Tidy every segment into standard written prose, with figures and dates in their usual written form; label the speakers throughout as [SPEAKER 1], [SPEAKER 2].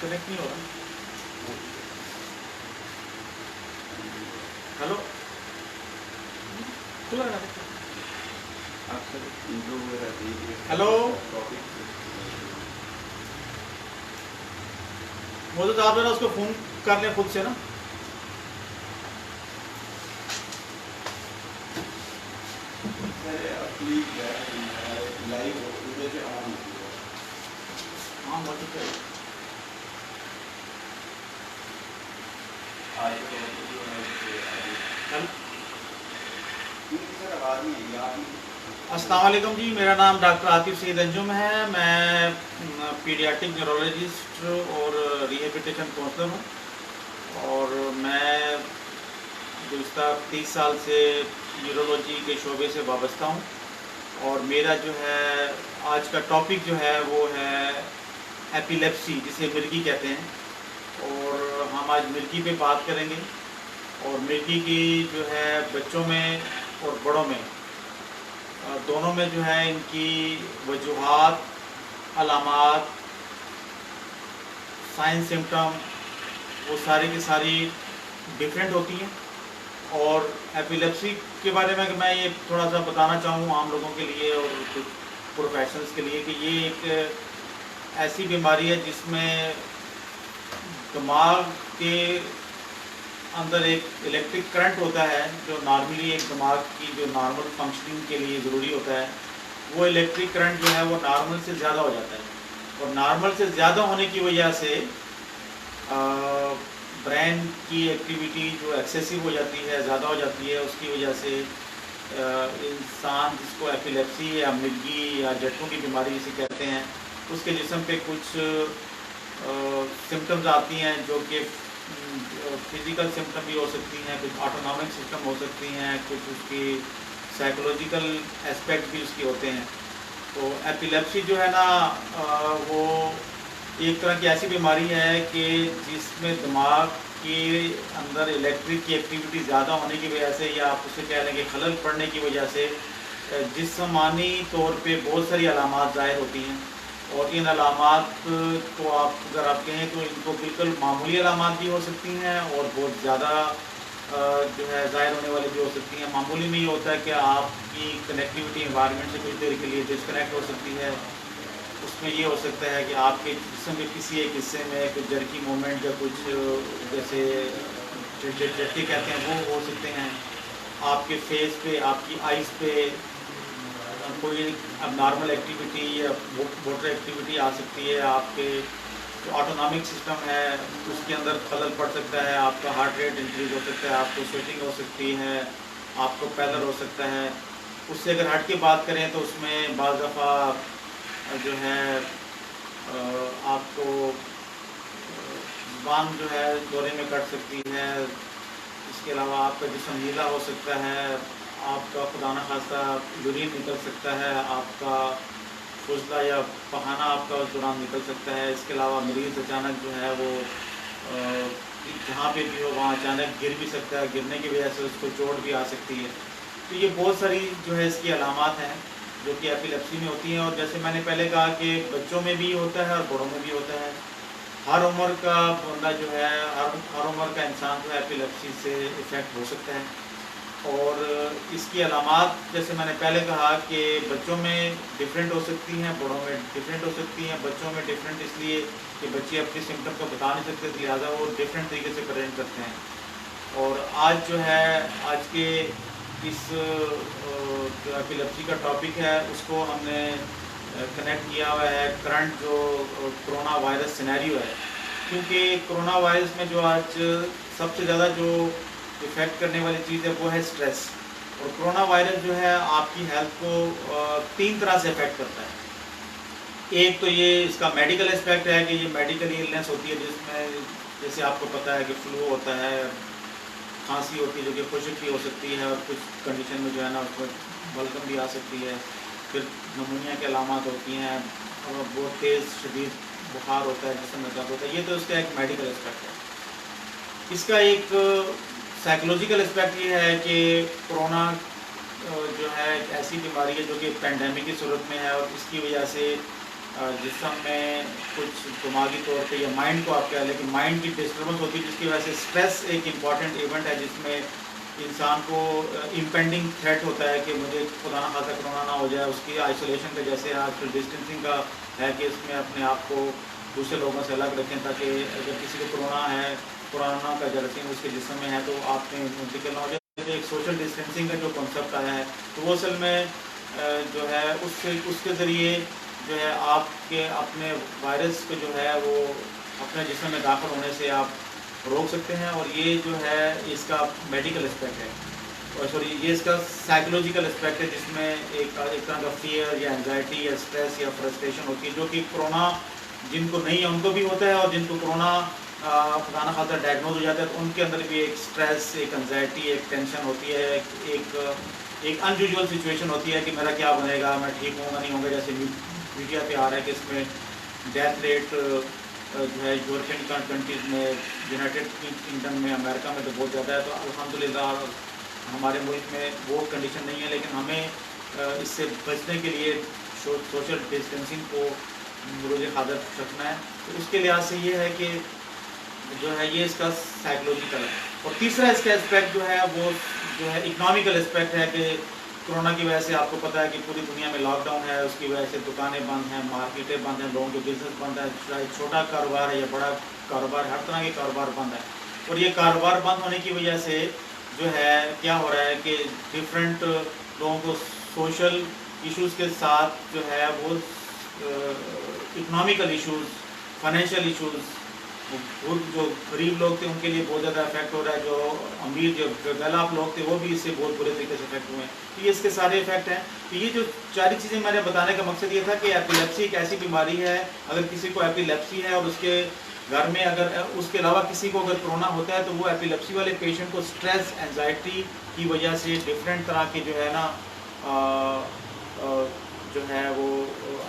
[SPEAKER 1] Connect नहीं हो रहा। हेलो, खुला है ना? हेलो, मुझे तो आप जरा उसको फ़ोन कर लें खुद से ना। हाँ मुझे तो अस्सलाम वालेकुम जी, मेरा नाम डॉक्टर आतिफ सईद अंजुम है। मैं पीडियाट्रिक न्यूरोलॉजिस्ट और रिहेबिलिटेशन काउंसलर हूँ और मैं गुज़श्ता 30 साल से न्यूरोलॉजी के शोबे से वाबस्ता हूँ। और मेरा जो है आज का टॉपिक जो है वो है एपिलेप्सी, जिसे मिर्गी कहते हैं। और हम आज मिर्गी पे बात करेंगे और मिर्गी की जो है बच्चों में और बड़ों में दोनों में जो है इनकी वजूहात, अलामात, साइन सिम्टम वो सारी की सारी डिफरेंट होती हैं। और एपिलेप्सी के बारे में मैं ये थोड़ा सा बताना चाहूँ आम लोगों के लिए और कुछ प्रोफेशनल्स के लिए कि ये एक ऐसी बीमारी है जिसमें दिमाग के अंदर एक इलेक्ट्रिक करंट होता है जो नॉर्मली एक दिमाग की जो नॉर्मल फंक्शनिंग के लिए ज़रूरी होता है, वो इलेक्ट्रिक करंट जो है वो नॉर्मल से ज़्यादा हो जाता है। और नॉर्मल से ज़्यादा होने की वजह से ब्रेन की एक्टिविटी जो एक्सेसिव हो जाती है, ज़्यादा हो जाती है, उसकी वजह से इंसान जिसको एपिलेप्सी या मिर्गी या जट्टों की बीमारी जिसे कहते हैं, उसके जिस्म पे कुछ सिम्टम्स आती हैं जो कि फिज़िकल सिम्टम भी हो सकती हैं, कुछ ऑटोनॉमिक सिस्टम हो सकती हैं, कुछ उसकी साइकोलॉजिकल एस्पेक्ट भी उसके होते हैं। तो एपिलेप्सी जो है ना वो एक तरह की ऐसी बीमारी है कि जिसमें दिमाग के अंदर इलेक्ट्रिक की एक्टिविटी ज़्यादा होने की वजह से या आप उसे कह लें कि खलल पड़ने की वजह से जिस्मानी तौर पे बहुत सारी अलामात ज़ाहिर होती हैं। और इन अलामात को आप अगर आप कहें तो इनको बिल्कुल मामूली अलामात भी हो सकती हैं और बहुत ज़्यादा जो है ज़ाहिर होने वाली भी हो सकती हैं। मामूली में ये होता है कि आपकी कनेक्टिविटी इन्वायरमेंट से कुछ देर के लिए डिस्कनेक्ट हो सकती है। उसमें ये हो सकता है कि आपके जिस्म के किसी एक हिस्से में कुछ जर्की मूवमेंट या कुछ जैसे झटके कहते हैं वो हो सकते हैं। आपके फेस पे, आपकी आइज़ पे कोई अब नॉर्मल एक्टिविटी या मोटर एक्टिविटी आ सकती है। आपके जो ऑटोनॉमिक सिस्टम है उसके अंदर खलल पड़ सकता है, आपका हार्ट रेट इंक्रीज हो सकता है, आपको स्वेटिंग हो सकती है, आपको पैलर हो सकता है। उससे अगर हट के बात करें तो उसमें बाज़ दफ़ा जो है आपको ज़ुबान जो है दौरे में कट सकती है। इसके अलावा आपका जिस्म नीला हो सकता है, आपका खुदा न खास्ता यूरिन निकल सकता है, आपका फुजला या पखाना आपका उस दौरान निकल सकता है। इसके अलावा मरीज़ अचानक जो है वो जहाँ पे भी हो वहाँ अचानक गिर भी सकता है, गिरने की वजह से उसको चोट भी आ सकती है। तो ये बहुत सारी जो है इसकी अलामात हैं जो कि एपिलेप्सी में होती हैं। और जैसे मैंने पहले कहा कि बच्चों में भी होता है और बड़ों में भी होता है। हर उम्र का बंदा जो है, हर उम्र का इंसान जो है एपिलेप्सी से इफ़ेक्ट हो सकता है। और इसकी अलामात जैसे मैंने पहले कहा कि बच्चों में डिफरेंट हो सकती हैं, बड़ों में डिफरेंट हो सकती हैं। बच्चों में डिफरेंट इसलिए कि बच्चे अपने सिम्टम को बता नहीं सकते, लिहाजा वो डिफरेंट तरीके से प्रेजेंट करते हैं। और आज जो है आज के इस जो एपिलेप्सी का टॉपिक है उसको हमने कनेक्ट किया हुआ है करंट जो कोरोना वायरस सिनेरियो है। क्योंकि कोरोना वायरस में जो आज सबसे ज़्यादा जो इफ़ेक्ट करने वाली चीज़ है वो है स्ट्रेस। और कोरोना वायरस जो है आपकी हेल्थ को 3 तरह से इफ़ेक्ट करता है। एक तो ये इसका मेडिकल एस्पेक्ट है कि ये मेडिकल इलनेस होती है जिसमें जैसे आपको पता है कि फ्लू होता है, खांसी होती है जो कि खुशक भी हो सकती है, और कुछ कंडीशन में जो है ना उसमें बलगम भी आ सकती है। फिर नमूनिया के अलामात होती हैं और बहुत तेज़ शदीद बुखार होता है, जिसम में दर्द होता है। ये तो इसका एक मेडिकल एस्पेक्ट है। इसका एक साइकोलॉजिकल एस्पेक्ट ये है कि कोरोना जो है एक ऐसी बीमारी है जो कि पेंडेमिक की सूरत में है और इसकी वजह से जिस्म में कुछ दिमागी तौर पे या माइंड को आप कह लें कि माइंड की डिस्टर्बेंस होती है, जिसकी वजह से स्ट्रेस एक इम्पॉर्टेंट इवेंट है जिसमें इंसान को इम्पेंडिंग थ्रेट होता है कि मुझे खुदा ना खासा कोरोना ना हो जाए। उसकी आइसोलेशन का जैसे आजकल डिस्टेंसिंग का है कि इसमें अपने आप को दूसरे लोगों से अलग रखें, ताकि अगर किसी को कोरोना है, कोरोना का जरासीम उसके जिस्म में है तो आप में मुंतकिल ना हो जाए। तो एक सोशल डिस्टेंसिंग का जो कॉन्सेप्ट आया है तो वो असल में जो है उसके ज़रिए जो है आपके अपने वायरस को जो है वो अपने जिस्म में दाखिल होने से आप रोक सकते हैं। और ये जो है इसका मेडिकल एस्पेक्ट है, और सॉरी ये इसका साइकोलॉजिकल एस्पेक्ट है, जिसमें एक तरह का फियर या एंजाइटी या स्ट्रेस या फ्रस्ट्रेशन होती है, जो कि कोरोना जिनको नहीं है उनको भी होता है, और जिनको कोरोना खुदा ना खासा डायग्नोज हो जाता है तो उनके अंदर भी एक स्ट्रेस, एक एंजाइटी, एक टेंशन होती है, एक अनयूजुअल सिचुएशन होती है कि मेरा क्या बनेगा, मैं ठीक होऊंगा नहीं होऊंगा। जैसे मीडिया पे आ रहा है कि इसमें डेथ रेट जो है यूरोपियन कंट्रीज़ में, यूनाइटेड किंगडम में, अमेरिका में तो बहुत ज़्यादा है। तो अल्हम्दुलिल्लाह हमारे मुल्क में वो कंडीशन नहीं है, लेकिन हमें इससे बचने के लिए सोशल डिस्टेंसिंग को रोज़ खादर रखना है। तो उसके लिहाज से ये है कि जो है ये इसका साइकोलॉजिकल है। और तीसरा इसका एस्पेक्ट जो है वो जो है इकनॉमिकल एस्पेक्ट है कि कोरोना की वजह से आपको पता है कि पूरी दुनिया में लॉकडाउन है, उसकी वजह से दुकानें बंद हैं, मार्केटें बंद हैं, लोगों के बिजनेस बंद है, चाहे छोटा कारोबार है या बड़ा कारोबार, हर तरह के कारोबार बंद है। और ये कारोबार बंद होने की वजह से जो है क्या हो रहा है कि डिफरेंट लोगों को सोशल इश्यूज़ के साथ जो है वो इकनॉमिकल इश्यूज़, फाइनेंशियल इश्यूज़, जो गरीब लोग थे उनके लिए बहुत ज़्यादा इफेक्ट हो रहा है, जो अमीर जो वेल लोग थे वो भी इससे बहुत बुरे तरीके से इफेक्ट हुए हैं। तो ये इसके सारे इफेक्ट हैं। तो ये जो सारी चीज़ें मैंने बताने का मकसद ये था कि एपिलेप्सी एक ऐसी बीमारी है, अगर किसी को एपिलेप्सी है और उसके घर में अगर उसके अलावा किसी को अगर कोरोना होता है तो वो एपिलेप्सी वाले पेशेंट को स्ट्रेस, एंजाइटी की वजह से डिफरेंट तरह के जो है ना जो है वो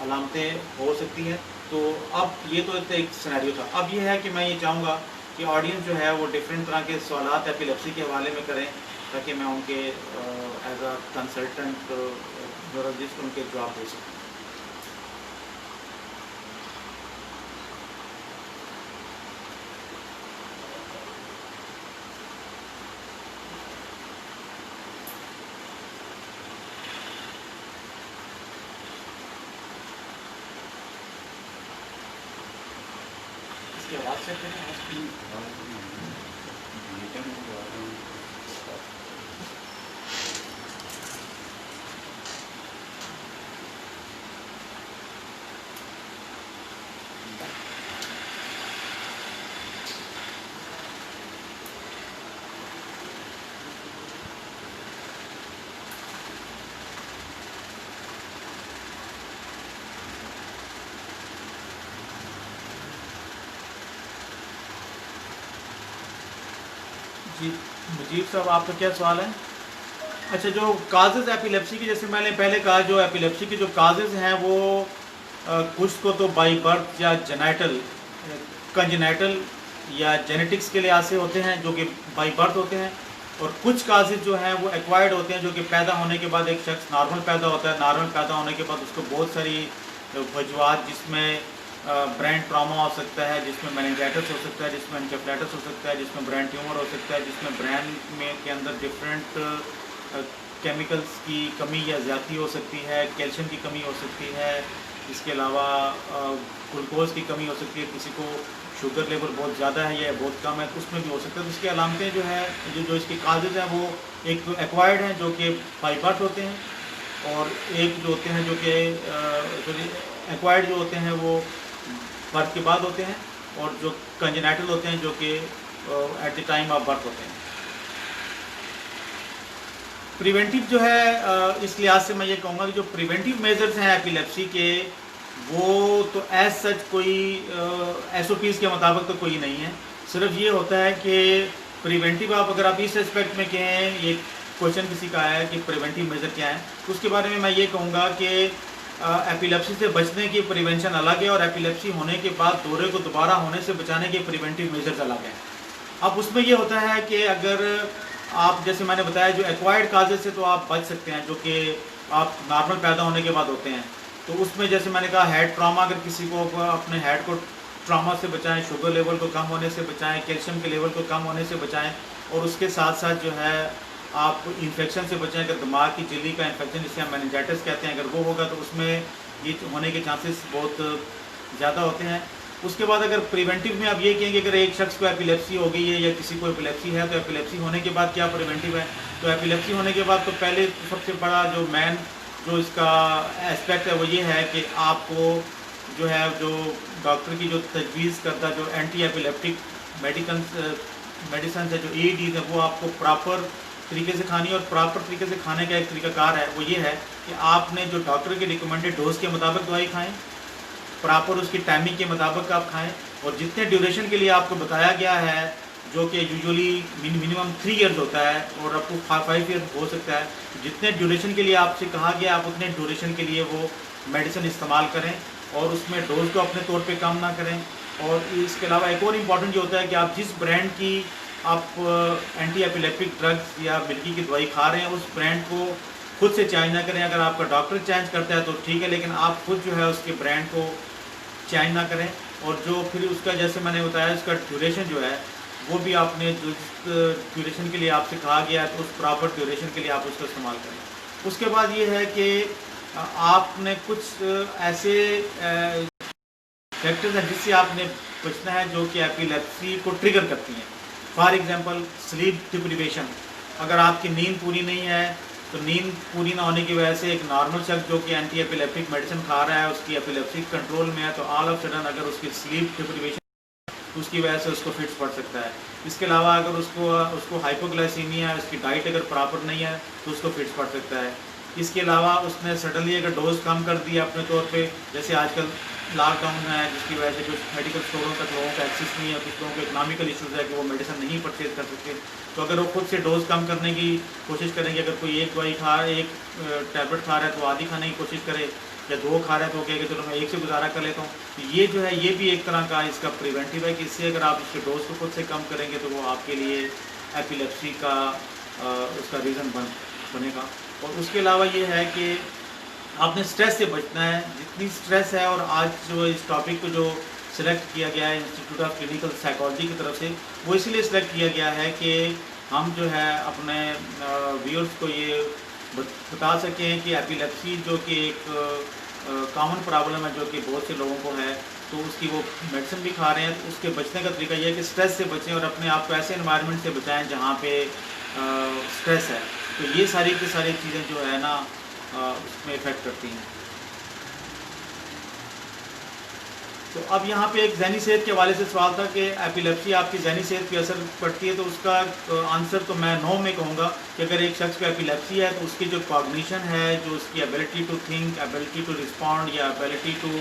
[SPEAKER 1] अलामतें हो सकती हैं। तो अब ये तो एक सिनेरियो था। अब ये है कि मैं ये चाहूँगा कि ऑडियंस जो है वो डिफरेंट तरह के सवालात एपिलेप्सी के हवाले में करें, ताकि मैं उनके एज अ कंसल्टेंट न्यूरोलॉजिस्ट उनके जवाब दे सकूँ। इसकी आवाज़ चेक करें। जी मुजीब साहब, आपका क्या सवाल है? अच्छा, जो काजेज़ एपिलेप्सी की, जैसे मैंने पहले कहा, जो एपिलेप्सी के जो काजेज़ हैं वो कुछ को तो बाई बर्थ या जेनेटल, कंजेनाइटल या जेनेटिक्स के लिहाज से होते हैं जो कि बाई बर्थ होते हैं, और कुछ काजेज़ जो हैं वो एक्वायर्ड होते हैं, जो कि पैदा होने के बाद एक शख्स नॉर्मल पैदा होता है, नॉर्मल पैदा होने के बाद उसको बहुत सारी वजूहत, जिसमें ब्रेन ट्रॉमा हो सकता है, जिसमें मेनिंजाइटिस हो सकता है, जिसमें एन्केफेलाइटिस हो सकता है, जिसमें ब्रेन ट्यूमर हो सकता है, जिसमें ब्रेन में के अंदर डिफरेंट केमिकल्स की कमी या ज़्यादती हो सकती है, कैल्शियम की कमी हो सकती है, इसके अलावा ग्लूकोज की कमी हो सकती है, किसी को शुगर लेवल बहुत ज़्यादा है या बहुत कम है, उसमें भी हो सकता है। तो इसकी अलामतें जो है जो इसके काजेज़ हैं वो एक तो एक्वायर्ड हैं जो कि बाई बर्थ होते हैं, और एक जो होते हैं जो कि एक्वायर्ड जो होते हैं वो बर्थ के बाद होते हैं, और जो कंजेनाइटल होते हैं जो कि at the time of birth होते हैं। प्रिवेंटिव जो है इस लिहाज से मैं ये कहूँगा कि जो प्रिवेंटिव मेजर्स हैं एपिलेप्सी के, वो तो एज सच कोई SOPs के मुताबिक तो कोई नहीं है। सिर्फ ये होता है कि प्रिवेंटिव, अगर आप इस एस्पेक्ट में कहें, ये क्वेश्चन किसी का है कि प्रिवेंटिव मेजर क्या है, तो उसके बारे में मैं ये कहूँगा कि एपिलेप्सी से बचने की प्रिवेंशन अलग है, और एपिलेप्सी होने के बाद दौरे को दोबारा होने से बचाने के प्रिवेंटिव मेजर्स अलग हैं। अब उसमें ये होता है कि अगर आप, जैसे मैंने बताया, जो एक्वायर्ड काजेज से तो आप बच सकते हैं, जो कि आप नॉर्मल पैदा होने के बाद होते हैं। तो उसमें जैसे मैंने कहा हेड ट्रॉमा, अगर किसी को अपने हेड को ट्रॉमा से बचाएं, शुगर लेवल को कम होने से बचाएं, कैल्शियम के लेवल को कम होने से बचाएं, और उसके साथ साथ जो है आप इन्फेक्शन से बचें। अगर दिमाग की झिल्ली का इन्फेक्शन जिसे हम मेनिंजाइटिस कहते हैं, अगर वो होगा तो उसमें ये होने के चांसेस बहुत ज़्यादा होते हैं। उसके बाद अगर प्रिवेंटिव में आप ये कहेंगे अगर एक शख्स को एपिलेप्सी हो गई है या किसी को एपिलेप्सी है, तो एपिलेप्सी होने के बाद क्या प्रिवेंटिव है। तो एपिलेप्सी होने के बाद तो पहले सबसे बड़ा जो मेन जो इसका एस्पेक्ट है वो ये है कि आपको जो है जो डॉक्टर की जो तजवीज़ करता जो एंटी एपिलेप्टिक मेडिसन है, जो AEDs है, वो आपको प्रॉपर तरीके से खानी है। और प्रॉपर तरीके से खाने का एक तरीकाकार है, वो ये है कि आपने जो डॉक्टर के रिकमेंडेड डोज के मुताबिक दवाई खाएं, प्रॉपर उसकी टाइमिंग के मुताबिक आप खाएं, और जितने ड्यूरेशन के लिए आपको बताया गया है, जो कि यूजुअली मिनिमम 3 ईयर्स होता है और आपको 5 ईयर्स हो सकता है, जितने ड्यूरेशन के लिए आपसे कहा गया आप उतने ड्यूरेशन के लिए वो मेडिसिन इस्तेमाल करें, और उसमें डोज को अपने तौर पे कम ना करें। और इसके अलावा एक और इम्पॉर्टेंट ये होता है कि आप जिस ब्रांड की आप एंटी एपिलेप्टिक ड्रग्स या मिल्की की दवाई खा रहे हैं, उस ब्रांड को खुद से चेंज ना करें। अगर आपका डॉक्टर चेंज करता है तो ठीक है, लेकिन आप खुद जो है उसके ब्रांड को चेंज ना करें। और जो फिर उसका जैसे मैंने बताया उसका ड्यूरेशन जो है वो भी आपने जो ड्यूरेशन के लिए आपसे कहा गया है तो उस प्रॉपर ड्यूरेशन के लिए आप उसका इस्तेमाल करें। उसके बाद ये है कि आपने कुछ ऐसे फैक्टर्स हैं जिससे आपने बचना है जो कि एपिलेप्सी को ट्रिगर करती हैं। फॉर एग्जांपल स्लीप डिप्रिवेशन, अगर आपकी नींद पूरी नहीं है तो नींद पूरी ना होने की वजह से एक नॉर्मल शख्स जो कि एंटी एपिलेप्टिक मेडिसिन खा रहा है उसकी एपिलेप्सी कंट्रोल में है, तो ऑल ऑफ सडन अगर उसकी स्लीप डिप्रिवेशन तो उसकी वजह से उसको फिट्स पड़ सकता है। इसके अलावा अगर उसको हाइपोग्लाइसीमिया है, उसकी डाइट अगर प्रॉपर नहीं है तो उसको फिट्स पड़ सकता है। इसके अलावा उसने सडनली अगर डोज कम कर दिया अपने तौर पे, जैसे आजकल लॉकडाउन है जिसकी वजह से कुछ मेडिकल स्टोरों तक लोगों का एक्सेस नहीं है, कुछ लोगों को इकनॉमिकल इशूज़ है कि वो मेडिसिन नहीं परचेज कर सकते, तो अगर वो खुद से डोज कम करने की कोशिश करेंगे, अगर कोई एक दवाई एक टैबलेट खा रहा है तो आधी खाने की कोशिश करे, या 2 खा रहा है तो कहेगा चलो मैं 1 से गुजारा कर लेता हूँ। तो ये जो है ये भी एक तरह का इसका प्रिवेंटिव है कि इससे अगर आप इसके डोज को खुद से कम करेंगे तो वो आपके लिए एपिलेप्सी का उसका रीज़न बनेगा। और उसके अलावा ये है कि आपने स्ट्रेस से बचना है। जितनी स्ट्रेस है, और आज जो इस टॉपिक को जो सिलेक्ट किया गया है इंस्टीट्यूट ऑफ क्लिनिकल साइकोलॉजी की तरफ से, वो इसलिए सिलेक्ट किया गया है कि हम जो है अपने व्यूअर्स को ये बता सकें कि एपिलेप्सी जो कि एक कॉमन प्रॉब्लम है जो कि बहुत से लोगों को है, तो उसकी वो मेडिसिन भी खा रहे हैं। तो उसके बचने का तरीका ये है कि स्ट्रेस से बचें और अपने आप को ऐसे एनवायरनमेंट से बचाएं जहाँ पे स्ट्रेस है। तो ये सारी की सारी चीज़ें जो है ना उसमें इफ़ेक्ट करती हैं। तो अब यहाँ पे एक ज़हनी सेहत के हवाले से सवाल था कि एपिलेप्सी आपकी ज़हनी सेहत पे असर पड़ती है, तो उसका आंसर तो मैं नो में कहूँगा कि अगर एक शख्स को एपिलेप्सी है तो उसकी जो कॉग्निशन है, जो उसकी ability to think, ability to respond या एबिलिटी टू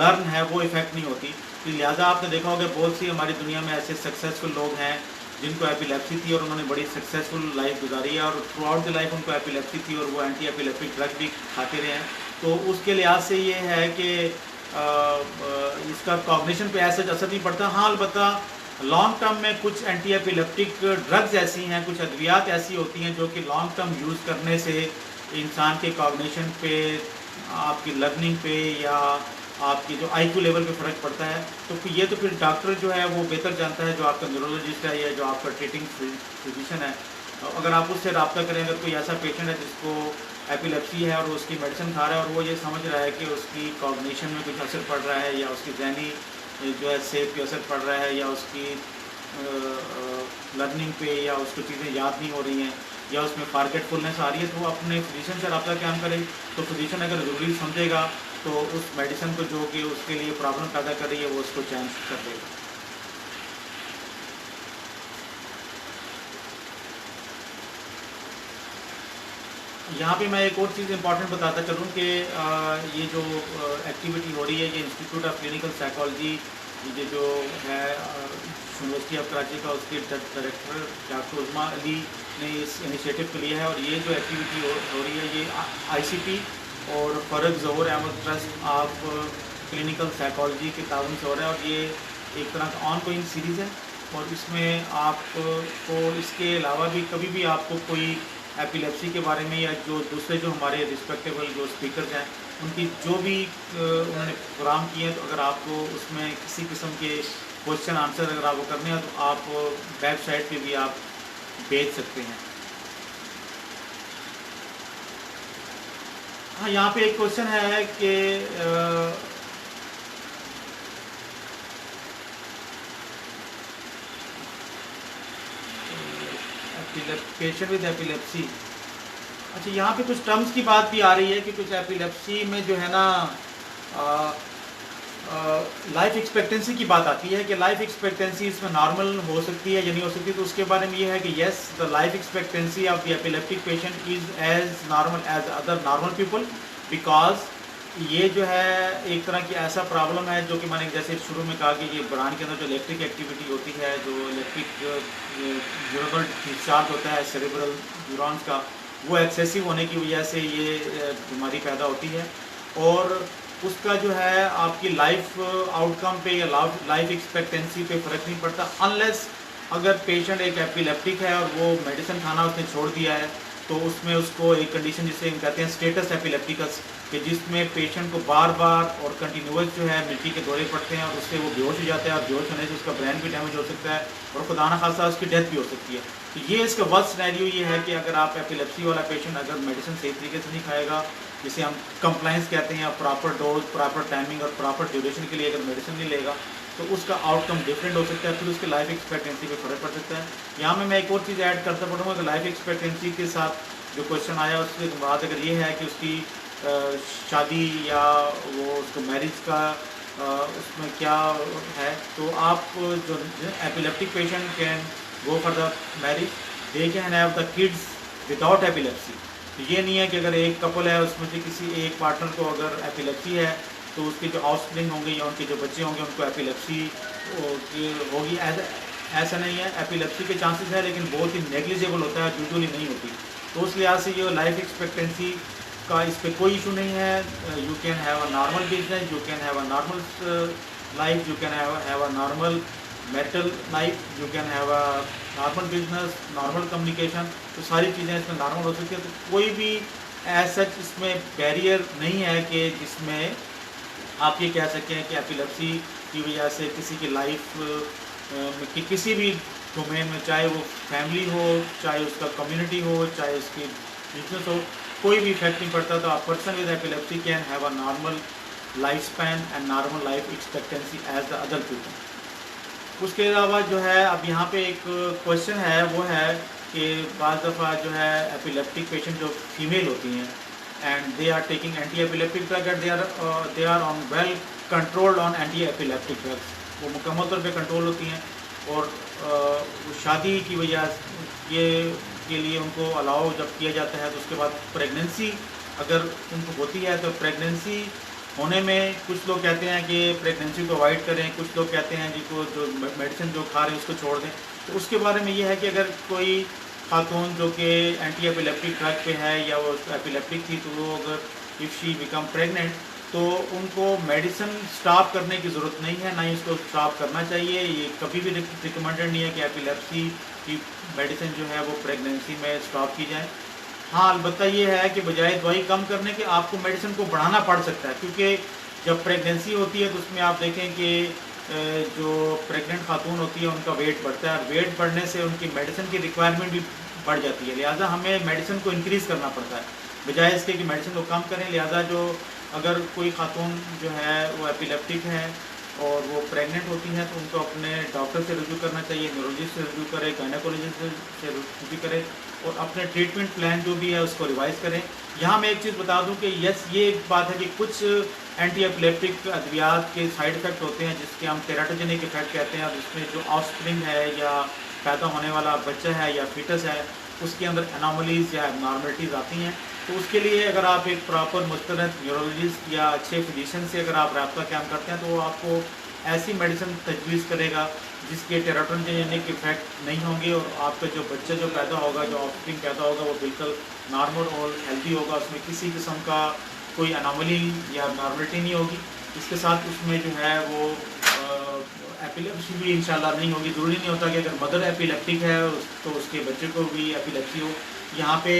[SPEAKER 1] लर्न है, वो इफ़ेक्ट नहीं होती। तो लिहाजा आपने देखा होगा बहुत सी हमारी दुनिया में ऐसे सक्सेसफुल लोग हैं जिनको एपिलेप्सी थी और उन्होंने बड़ी सक्सेसफुल लाइफ गुजारी है, और थ्रू आउट द लाइफ उनको एपिलेप्सी थी और वो एंटी एपिलेप्टिक ड्रग भी खाते रहे हैं। तो उसके लिहाज से ये है कि इसका कॉग्निशन पे ऐसा असर नहीं पड़ता। हाँ, अलबत्ता लॉन्ग टर्म में कुछ एंटी एपिलेप्टिक ड्रग्स ऐसी हैं, कुछ अद्वियात ऐसी होती हैं जो कि लॉन्ग टर्म यूज़ करने से इंसान के कॉग्निशन पे, आपकी लर्निंग पे या आपकी जो IQ लेवल पे फ़र्क पड़ता है। तो ये तो फिर डॉक्टर जो है वो बेहतर जानता है, जो आपका न्यूरोलॉजिस्ट है या जो आपका ट्रीटिंग फिजिशियन है। अगर आप उससे रब्ता करें, अगर कोई ऐसा पेशेंट है जिसको एपिलेप्सी है और वो उसकी मेडिसिन खा रहा है और वो ये समझ रहा है कि उसकी कॉग्निशन में कुछ असर पड़ रहा है या उसकी ज़हनी जो है सेहत पे असर पड़ रहा है या उसकी लर्निंग पे या उसको चीज़ें याद नहीं हो रही हैं या उसमें फॉरगेटफुलनेस आ रही है, तो वो अपने फिजिशियन से रब्ता कायम करें। तो फिजिशियन अगर ज़रूरी समझेगा तो उस मेडिसिन को जो कि उसके लिए प्रॉब्लम पैदा कर रही है वो उसको चेंज कर देगा। यहाँ पे मैं एक और चीज़ इंपॉर्टेंट बताता चलूँ कि ये जो एक्टिविटी हो रही है, ये इंस्टीट्यूट ऑफ क्लिनिकल साइकोलॉजी ये जो है यूनिवर्सिटी ऑफ कराची का, उसके डायरेक्टर डॉक्टर उज़मा अली ने इस इनिशिएटिव को लिया है। और ये जो एक्टिविटी हो रही है ये ICT और फ़र्क Zohar Ahmed trust of clinical psychology के ताउन से हो रहा है, और ये एक तरह का ऑनगोइंग सीरीज़ है। और इसमें आपको इसके अलावा भी कभी भी आपको कोई एपिलेप्सी के बारे में, या जो दूसरे जो हमारे रिस्पेक्टेबल जो स्पीकर्स हैं उनकी जो भी उन्होंने प्रोग्राम किए हैं, तो अगर आपको उसमें किसी किस्म के क्वेश्चन आंसर अगर आपको करने हैं तो आप वेबसाइट पे भी आप भेज सकते हैं। हाँ, यहाँ पे एक क्वेश्चन है कि पेशेंट विद एपिलेप्सी, अच्छा यहाँ पे कुछ टर्म्स की बात भी आ रही है कि कुछ एपिलेप्सी में जो है ना लाइफ एक्सपेक्टेंसी की बात आती है कि लाइफ एक्सपेक्टेंसी इसमें नॉर्मल हो सकती है या नहीं हो सकती। तो उसके बारे में ये है कि yes, the life expectancy of the epileptic patient is as normal as other normal people, because ये जो है एक तरह की ऐसा प्रॉब्लम है जो कि मैंने जैसे शुरू में कहा कि ये ब्रेन के अंदर जो इलेक्ट्रिक एक्टिविटी होती है, जो इलेक्ट्रिक न्यूरल डिस्चार्ज होता है सेरेब्रल न्यूरॉन्स का, वो एक्सेसिव होने की वजह से ये बीमारी पैदा होती है। और उसका जो है आपकी लाइफ आउटकम पे या लाइफ एक्सपेक्टेंसी पे फ़र्क नहीं पड़ता, अनलेस अगर पेशेंट एक एपिलेप्टिक है और वो मेडिसिन खाना उसने छोड़ दिया है, तो उसमें उसको एक कंडीशन जिसे हम कहते हैं स्टेटस एपिलेप्टिकस, कि जिसमें पेशेंट को बार बार और कंटिन्यूस जो है मिर्ची के दौरे पड़ते हैं और उससे वो बेहोश हो जाता है, और बेहोश होने से उसका ब्रेन भी डैमेज हो सकता है और खुदा न खासा उसकी डेथ भी हो सकती है। तो ये इसका वर्स्ट सिनेरियो ये है कि अगर आप एपिलेप्सी वाला पेशेंट अगर मेडिसिन सही तरीके से नहीं खाएगा, जिसे हम कंप्लाइंस कहते हैं, प्रॉपर डोज, प्रॉपर टाइमिंग और प्रॉपर ड्यूरेशन के लिए अगर मेडिसिन नहीं लेगा, तो उसका आउटकम डिफरेंट हो सकता है, फिर उसके लाइफ एक्सपेक्टेंसी पे फर्क पड़ सकता है। यहाँ में मैं एक और चीज़ ऐड करता पड़ूँगा कि लाइफ एक्सपेक्टेंसी के साथ जो क्वेश्चन आया उससे बात अगर ये है कि उसकी शादी या वो उसको मैरिज का उसमें क्या है, तो आप जो epileptic patient can go for the marriage, they can have the kids without epilepsy. तो ये नहीं है कि अगर एक कपल है उसमें से किसी एक पार्टनर को अगर एपिलेप्सी है तो उसके जो ऑफस्प्रिंग होंगे या उनके जो बच्चे होंगे उनको एपिलेप्सी होगी, ऐसा नहीं है। एपिलेप्सी के चांसेस है लेकिन बहुत ही नेग्लिजिबल होता है, यूजुअली नहीं होती। तो उस लिहाज से ये लाइफ एक्सपेक्टेंसी का इस पर कोई इशू नहीं है। You can have a normal business, you can have a normal life, you can have a normal metal life, you can have a normal business, normal communication, तो सारी चीज़ें इसमें नॉर्मल हो सकती है। तो कोई भी ऐसा इसमें बैरियर नहीं है कि जिसमें आप ये कह सकते हैं कि एपिलेप्सी की वजह से किसी की लाइफ कि किसी भी डोमेन में, चाहे वो फैमिली हो, चाहे उसका कम्युनिटी हो, चाहे उसकी बिजनेस हो, कोई भी इफेक्ट नहीं पड़ता। तो आप person with epilepsy can have a normal life span and normal life expectancy as the other people. उसके अलावा जो है अब यहाँ पे एक क्वेश्चन है, वो है कि बाज़ दफ़ा जो है एपिलेप्टिक पेशेंट जो फीमेल होती हैं and they are taking anti epileptic drug and they are on well controlled on anti epileptic drugs, वो मुकम्मल तौर पे कंट्रोल होती हैं। और शादी की वजह ये के लिए उनको अलाउ जब किया जाता है, तो उसके बाद प्रेगनेंसी अगर उनको होती है, तो प्रेगनेंसी होने में कुछ लोग कहते हैं कि प्रेगनेंसी को अवॉइड करें, कुछ लोग कहते हैं जिनको जो मेडिसिन जो खा रहे हैं उसको छोड़ दें। तो उसके बारे में ये है कि अगर कोई खातून जो कि एंटी एपिलेप्टिक ड्रग पे है या वो एपिलेप्टिक थी, तो वो अगर इफ़ शी बिकम प्रेग्नेंट, तो उनको मेडिसिन स्टॉप करने की ज़रूरत नहीं है, ना ही उसको स्टॉप करना चाहिए। ये कभी भी रिकमेंडेड नहीं है कि एपिलेप्सी की मेडिसिन जो है वो प्रेगनेंसी में स्टॉप की जाए। हाँ, अलबत्ता ये है कि बजाय दवाई कम करने के आपको मेडिसिन को बढ़ाना पड़ सकता है, क्योंकि जब प्रेगनेंसी होती है तो उसमें आप देखें कि जो प्रेग्नेंट खातून होती है उनका वेट बढ़ता है, और वेट बढ़ने से उनकी मेडिसिन की रिक्वायरमेंट भी बढ़ जाती है। लिहाजा हमें मेडिसिन को इंक्रीज़ करना पड़ता है बजाय इसके कि मेडिसिन को कम करें। लिहाजा जो अगर कोई खातून जो है वो एपिलेप्टिक है और वो प्रेग्नेंट होती हैं, तो उनको अपने डॉक्टर से रिव्यू करना चाहिए, न्यूरोलॉजिस्ट से रिव्यू करें, गायनेकोलॉजिस्ट से रिव्यू करें, और अपने ट्रीटमेंट प्लान जो भी है उसको रिवाइज करें। यहाँ मैं एक चीज़ बता दूं कि यस, ये एक बात है कि कुछ एंटी एपिलेप्टिक अद्वियात के साइड इफ़ेक्ट होते हैं जिसके हम टेराटोजेनिक इफेक्ट कहते हैं, और जिसमें जो ऑफस्प्रिंग है या पैदा होने वाला बच्चा है या फीटस है उसके अंदर एनॉमलीज़ या एबनॉर्मलिटीज़ आती हैं। तो उसके लिए अगर आप एक प्रॉपर मुस्तरद न्यूरोलॉजिस्ट या अच्छे फिजिशियन से अगर आप रब्ता कायम करते हैं, तो वो आपको ऐसी मेडिसिन तजवीज़ करेगा जिसके टेराटोजेनिक इफेक्ट नहीं होंगे, और आपका जो बच्चा जो पैदा होगा, जो ऑफस्प्रिंग पैदा होगा, वो बिल्कुल नॉर्मल और हेल्दी होगा, उसमें किसी किस्म का कोई अनोमली या नॉर्मलिटी नहीं होगी। इसके साथ उसमें जो है वो एपिलेप्सी भी इंशाल्लाह नहीं होगी। ज़रूरी नहीं होता कि अगर मदर एपिलेप्टिक है तो उसके बच्चे को भी एपिलेप्सी हो। यहाँ पे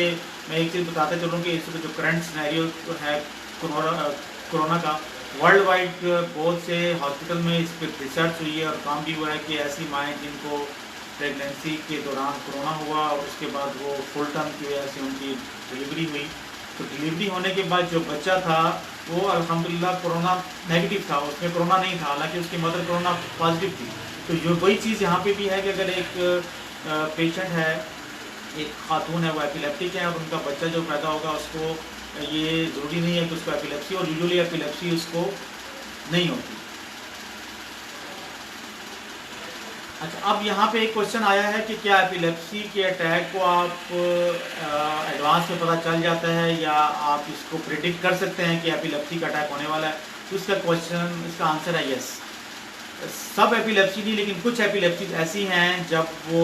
[SPEAKER 1] मैं एक चीज़ बताता चलूँ कि इस जो करंट सिनेरियो है कोरोना का, वर्ल्ड वाइड बहुत से हॉस्पिटल में इस पर रिसर्च हुई है और काम भी हुआ है कि ऐसी माएँ जिनको प्रेगनेंसी के दौरान कोरोना हुआ और उसके बाद वो फुल टर्म की वजह से उनकी डिलीवरी हुई, तो डिलीवरी होने के बाद जो बच्चा था वो अल्हम्दुलिल्लाह कोरोना नेगेटिव था, उसमें कोरोना नहीं था, हालांकि उसकी मदर कोरोना पॉजिटिव थी। तो जो वही चीज़ यहाँ पे भी है कि अगर एक पेशेंट है, एक खातून है, वो एपिलेप्टिक है और उनका बच्चा जो पैदा होगा उसको ये ज़रूरी नहीं है कि उसको एपिलेप्सी, और यूजुअली एपिलेप्सी उसको नहीं होती। अच्छा, अब यहाँ पे एक क्वेश्चन आया है कि क्या एपिलेप्सी के अटैक को आप एडवांस में पता चल जाता है या आप इसको प्रिडिक्ट कर सकते हैं कि एपिलेप्सी का अटैक होने वाला है? तो इसका आंसर है यस। सब एपिलेप्सी नहीं, लेकिन कुछ एपिलेप्सी ऐसी हैं जब वो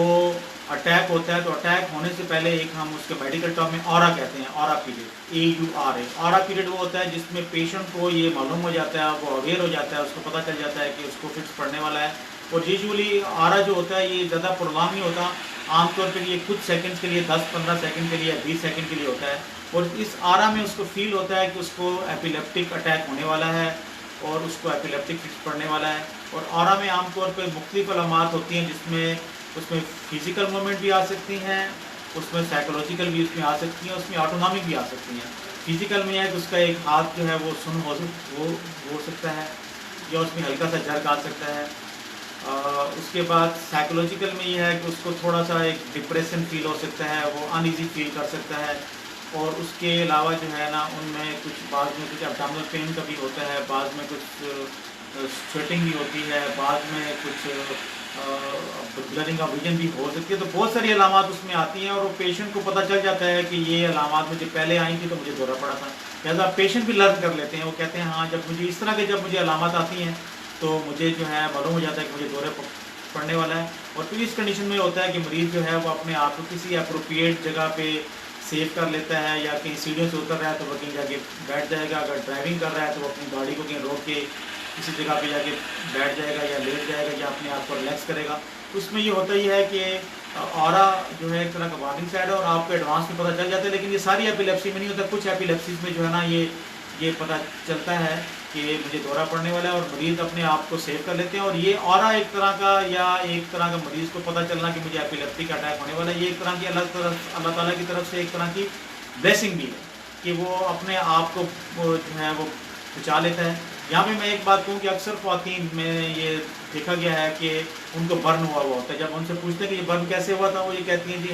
[SPEAKER 1] अटैक होता है तो अटैक होने से पहले एक हम उसके मेडिकल टर्म में ऑरा कहते हैं, aura period, AURA। Aura period वो होता है जिसमें पेशेंट को ये मालूम हो जाता है, वो अवेयर हो जाता है, उसको पता चल जाता है कि उसको फिक्स पड़ने वाला है। और यूजुअली ऑरा जो होता है ये ज़्यादा प्रोलॉन्ग नहीं होता, आमतौर पर ये कुछ सेकंड्स के लिए, 10-15 सेकंड के लिए या 20 सेकंड के लिए होता है। और इस ऑरा में उसको फील होता है कि उसको एपिलेप्टिक अटैक होने वाला है और उसको एपिलेप्टिक फिक्स पड़ने वाला है। और ऑरा में आमतौर पर मुख्तलिफ अलामात होती हैं जिसमें उसमें फिज़िकल मूवमेंट भी आ सकती हैं, उसमें साइकोलॉजिकल भी उसमें आ सकती हैं, उसमें ऑटोनॉमिक भी आ सकती हैं। फिज़िकल में है कि उसका एक हाथ जो है वो सुन्न हो सकता है या उसमें हल्का सा झर्क आ सकता है। उसके बाद साइकोलॉजिकल में ये है कि उसको थोड़ा सा एक डिप्रेशन फील हो सकता है, वो अनईज़ी फील कर सकता है। और उसके अलावा जो है ना, उनमें कुछ बाद में कुछ एब्डोमिनल पेन का भी होता है, बाद में कुछ स्वेटिंग भी होती है, बाद में कुछ ब्लरिंग ऑफ विजन भी हो सकती है। तो बहुत सारी अलामात उसमें आती हैं और वो पेशेंट को पता चल जाता है कि ये अलामात मुझे पहले आई थी तो मुझे दौरा पड़ा था। लिहाजा पेशेंट भी लर्न कर लेते हैं, वो कहते हैं हाँ, जब मुझे इस तरह के जब मुझे अलामात आती हैं तो मुझे जो है मालूम हो जाता है कि मुझे दौरे पड़ने वाला है। और फिर इस कंडीशन में होता है कि मरीज़ जो है वो अपने आप को किसी अप्रोप्रिएट जगह पे सेव कर लेता है, या कहीं सीढ़ियों से उतर रहा है तो वो कहीं जाके बैठ जाएगा, अगर ड्राइविंग कर रहा है तो वो अपनी गाड़ी को कहीं रोक के किसी जगह पे जाके बैठ जाएगा या लेट जाएगा या अपने आप को रिलैक्स करेगा। उसमें ये होता ही है कि ऑरा जो है एक तरह का वार्निंग साइड है और आपको एडवांस में पता चल जाता है। लेकिन ये सारी एपिलेप्सी में नहीं होता, कुछ एपिलेप्सीज में जो है ना ये पता चलता है कि मुझे दौरा पड़ने वाला है और मरीज़ अपने आप को सेव कर लेते हैं। और ये ऑरा एक तरह का, या एक तरह का मरीज़ को पता चलना कि मुझे एपिलेप्सी का अटैक होने वाला है, ये एक तरह की अल्लाह ताला की तरफ से एक तरह की ब्लेसिंग भी है कि वो अपने आप को जो है वो बचा लेता है। यहाँ पे मैं एक बात कहूँ कि अक्सर ख़वातीन में ये देखा गया है कि उनको बर्न हुआ होता है। जब उनसे पूछते हैं कि ये बर्न कैसे हुआ था, वो ये कहती हैं जी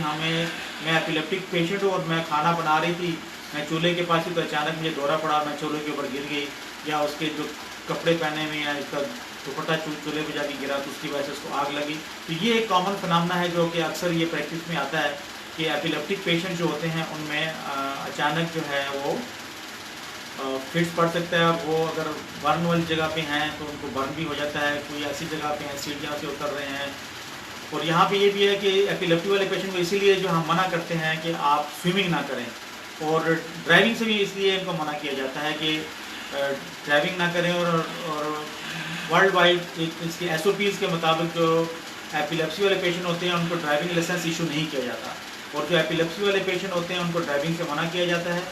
[SPEAKER 1] मैं एपिलेप्टिक पेशेंट हूँ और मैं खाना बना रही थी, मैं चूल्हे के पास ही तो अचानक मुझे दौरा पड़ा, मैं चूल्हे के ऊपर गिर गई, या उसके जो कपड़े पहने में या इसका दुपट्टा चूल्हे पर जाके गिरा तो उसकी वजह से उसको आग लगी। तो ये एक कॉमन फिनोमेना है जो कि अक्सर ये प्रैक्टिस में आता है कि एपिलेप्टिक पेशेंट जो होते हैं उनमें अचानक जो है वो फिट्स पड़ सकता है। वो अगर बर्न वाली जगह पे हैं तो उनको बर्न भी हो जाता है, कोई ऐसी जगह पे हैं सीढ़ियों से उतर रहे हैं। और यहाँ पे ये भी है कि एपिलेप्सी वाले पेशेंट को इसीलिए जो हम मना करते हैं कि आप स्विमिंग ना करें, और ड्राइविंग से भी इसलिए इनको मना किया जाता है कि ड्राइविंग ना करें। और वर्ल्ड वाइड इसके SOPs के मुताबिक जो एपिलेप्सी वाले पेशेंट होते हैं उनको ड्राइविंग लाइसेंस इशू नहीं किया जाता, और जो एपिलेप्सी वाले पेशेंट होते हैं उनको ड्राइविंग से मना किया जाता है।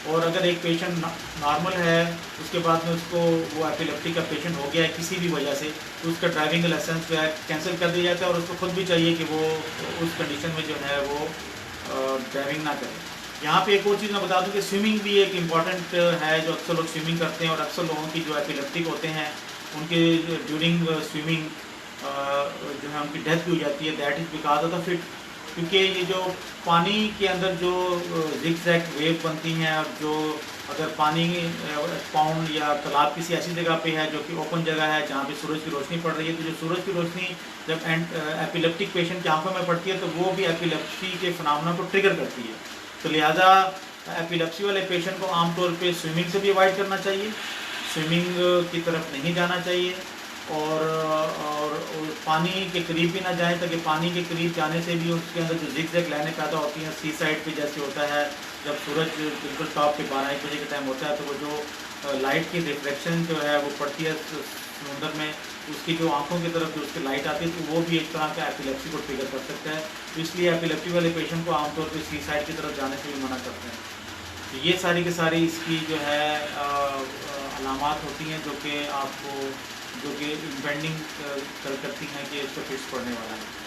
[SPEAKER 1] और अगर एक पेशेंट नॉर्मल है उसके बाद में उसको वो एपिलेप्टिक का पेशेंट हो गया है किसी भी वजह से, तो उसका ड्राइविंग लाइसेंस जो है कैंसिल कर दिया जाता है, और उसको खुद भी चाहिए कि वो उस कंडीशन में जो है वो ड्राइविंग ना करे। यहाँ पे एक और चीज़ मैं बता दूँ कि स्विमिंग भी एक इम्पॉर्टेंट है, जो अक्सर लोग स्विमिंग करते हैं, और अक्सर लोगों की जो एपिलेप्टिक होते हैं उनके ड्यूरिंग स्विमिंग जो है उनकी डेथ भी हो जाती है। That is because of the fit, क्योंकि ये जो पानी के अंदर जो ज़िगज़ैग वेव बनती हैं, और जो अगर पानी पाउंड या तालाब किसी ऐसी जगह पे है जो कि ओपन जगह है जहाँ पे सूरज की रोशनी पड़ रही है, तो जो सूरज की रोशनी जब एपिलेप्टिक पेशेंट की आंखों में पड़ती है तो वो भी एपिलेप्सी के फिनोमेना को ट्रिगर करती है। तो लिहाजा एपिलेप्सी वाले पेशेंट को आमतौर पे स्विमिंग से भी अवॉइड करना चाहिए, स्विमिंग की तरफ नहीं जाना चाहिए, और पानी के करीब भी ना जाए, ताकि पानी के करीब जाने से भी उसके अंदर जो ज़िगज़ैग लाइनें पैदा होती हैं सी साइड पे जैसे होता है, जब सूरज बिल्कुल टॉप पे 12-1 बजे के टाइम होता है तो वो जो लाइट की रिफ्लेक्शन जो है वो पड़ती है समुंदर में, उसकी जो आंखों की तरफ जो उसकी लाइट आती है, तो वो भी एक तरह का एपिलेप्सी को ट्रिगर कर सकता है। तो इसलिए एपिलेप्सी वाले पेशेंट को आमतौर पर सी साइड की तरफ जाने से भी मना करते हैं। तो ये सारी की सारी इसकी जो है अलामात होती हैं, जो कि आपको जो कि इम्पेंडिंग करती हैं कि इसको फिक्स पड़ने वाला है।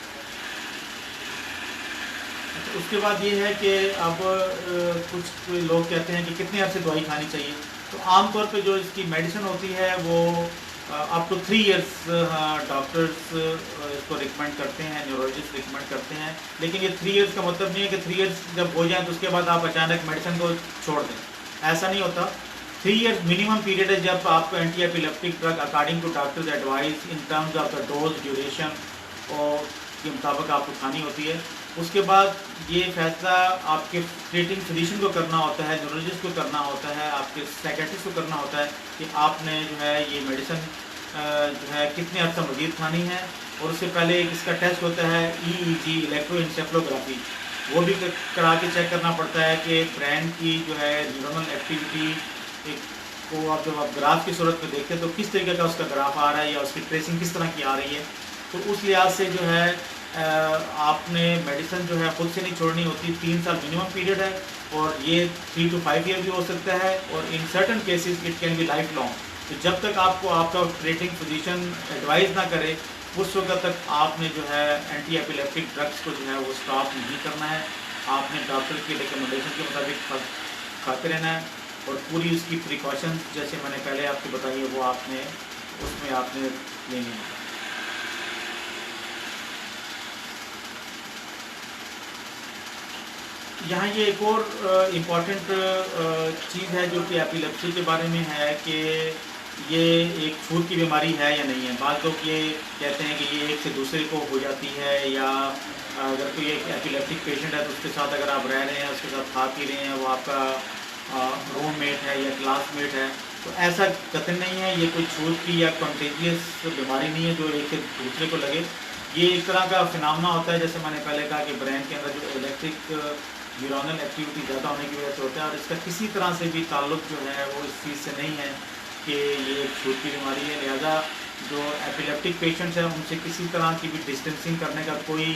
[SPEAKER 1] अच्छा, उसके बाद ये है कि अब कुछ लोग कहते हैं कि कितने अर्से दवाई खानी चाहिए। तो आमतौर पे जो इसकी मेडिसिन होती है वो अप टू 3 इयर्स डॉक्टर्स इसको रिकमेंड करते हैं, न्यूरोलॉजिस्ट रिकमेंड करते हैं। लेकिन ये 3 इयर्स का मतलब नहीं है कि 3 इयर्स जब हो जाए तो उसके बाद आप अचानक मेडिसिन को छोड़ दें, ऐसा नहीं होता। 3 इयर्स मिनिमम पीरियड है जब आपको anti epileptic drug according to doctors advice in terms of the dose, duration और के मुताबिक आपको खानी होती है। उसके बाद ये फैसला आपके ट्रीटिंग फिजिशियन को करना होता है, न्यूरोलॉजिस्ट को करना होता है, आपके साइकेट्रिस्ट को करना होता है कि आपने जो है ये मेडिसिन जो है कितने अर्सा मजीद खानी है। और उससे पहले एक इसका टेस्ट होता है EEG, इलेक्ट्रोएन्सेफलोग्राफी, वो भी करा के चेक करना पड़ता है कि ब्रेन की जो है न्यूरोनल एक्टिविटी को आप जब आप ग्राफ की सूरत में देखते हैं तो किस तरीके का उसका ग्राफ आ रहा है या उसकी ट्रेसिंग किस तरह की आ रही है। तो उस लिहाज से जो है आपने मेडिसिन जो है खुद से नहीं छोड़नी होती। 3 साल मिनिमम पीरियड है और ये 3 to 5 ईयर भी हो सकता है और in certain cases it can be life long. तो जब तक आपको आपका ट्रीटिंग फिजिशियन एडवाइस ना करे उस वक्त तक आपने जो है एंटी एपिलेप्टिक ड्रग्स को जो है वो स्टॉप नहीं करना है। आपने डॉक्टर की रिकमेंडेशन के मुताबिक खाते रहना है और पूरी उसकी प्रिकॉशंस जैसे मैंने पहले आपको बताई है वो आपने उसमें आपने लेनी है। यहाँ ये एक और इम्पॉर्टेंट चीज़ है जो कि एपिलेप्सी के बारे में है कि ये एक छूत की बीमारी है या नहीं है। बाद लोग ये कहते हैं कि ये एक से दूसरे को हो जाती है, या अगर कोई एक एपिलेप्टिक पेशेंट है तो उसके साथ अगर आप रह रहे हैं, उसके साथ खा पी रहे हैं, वो आपका रूममेट है या क्लासमेट है, तो ऐसा कतई नहीं है। ये कोई छूत की या कॉन्टेजियस बीमारी नहीं है जो एक से दूसरे को लगे। ये एक तरह का फिनोमेना होता है, जैसे मैंने पहले कहा कि ब्रेन के अंदर जो इलेक्ट्रिक न्यूरॉनल एक्टिविटी ज़्यादा होने की वजह से होता है और इसका किसी तरह से भी ताल्लुक़ जो है वो इस चीज़ से नहीं है कि ये एक छूत की बीमारी है। लिहाजा जो एपिलेप्टिक पेशेंट्स हैं उनसे किसी तरह की भी डिस्टेंसिंग करने का कोई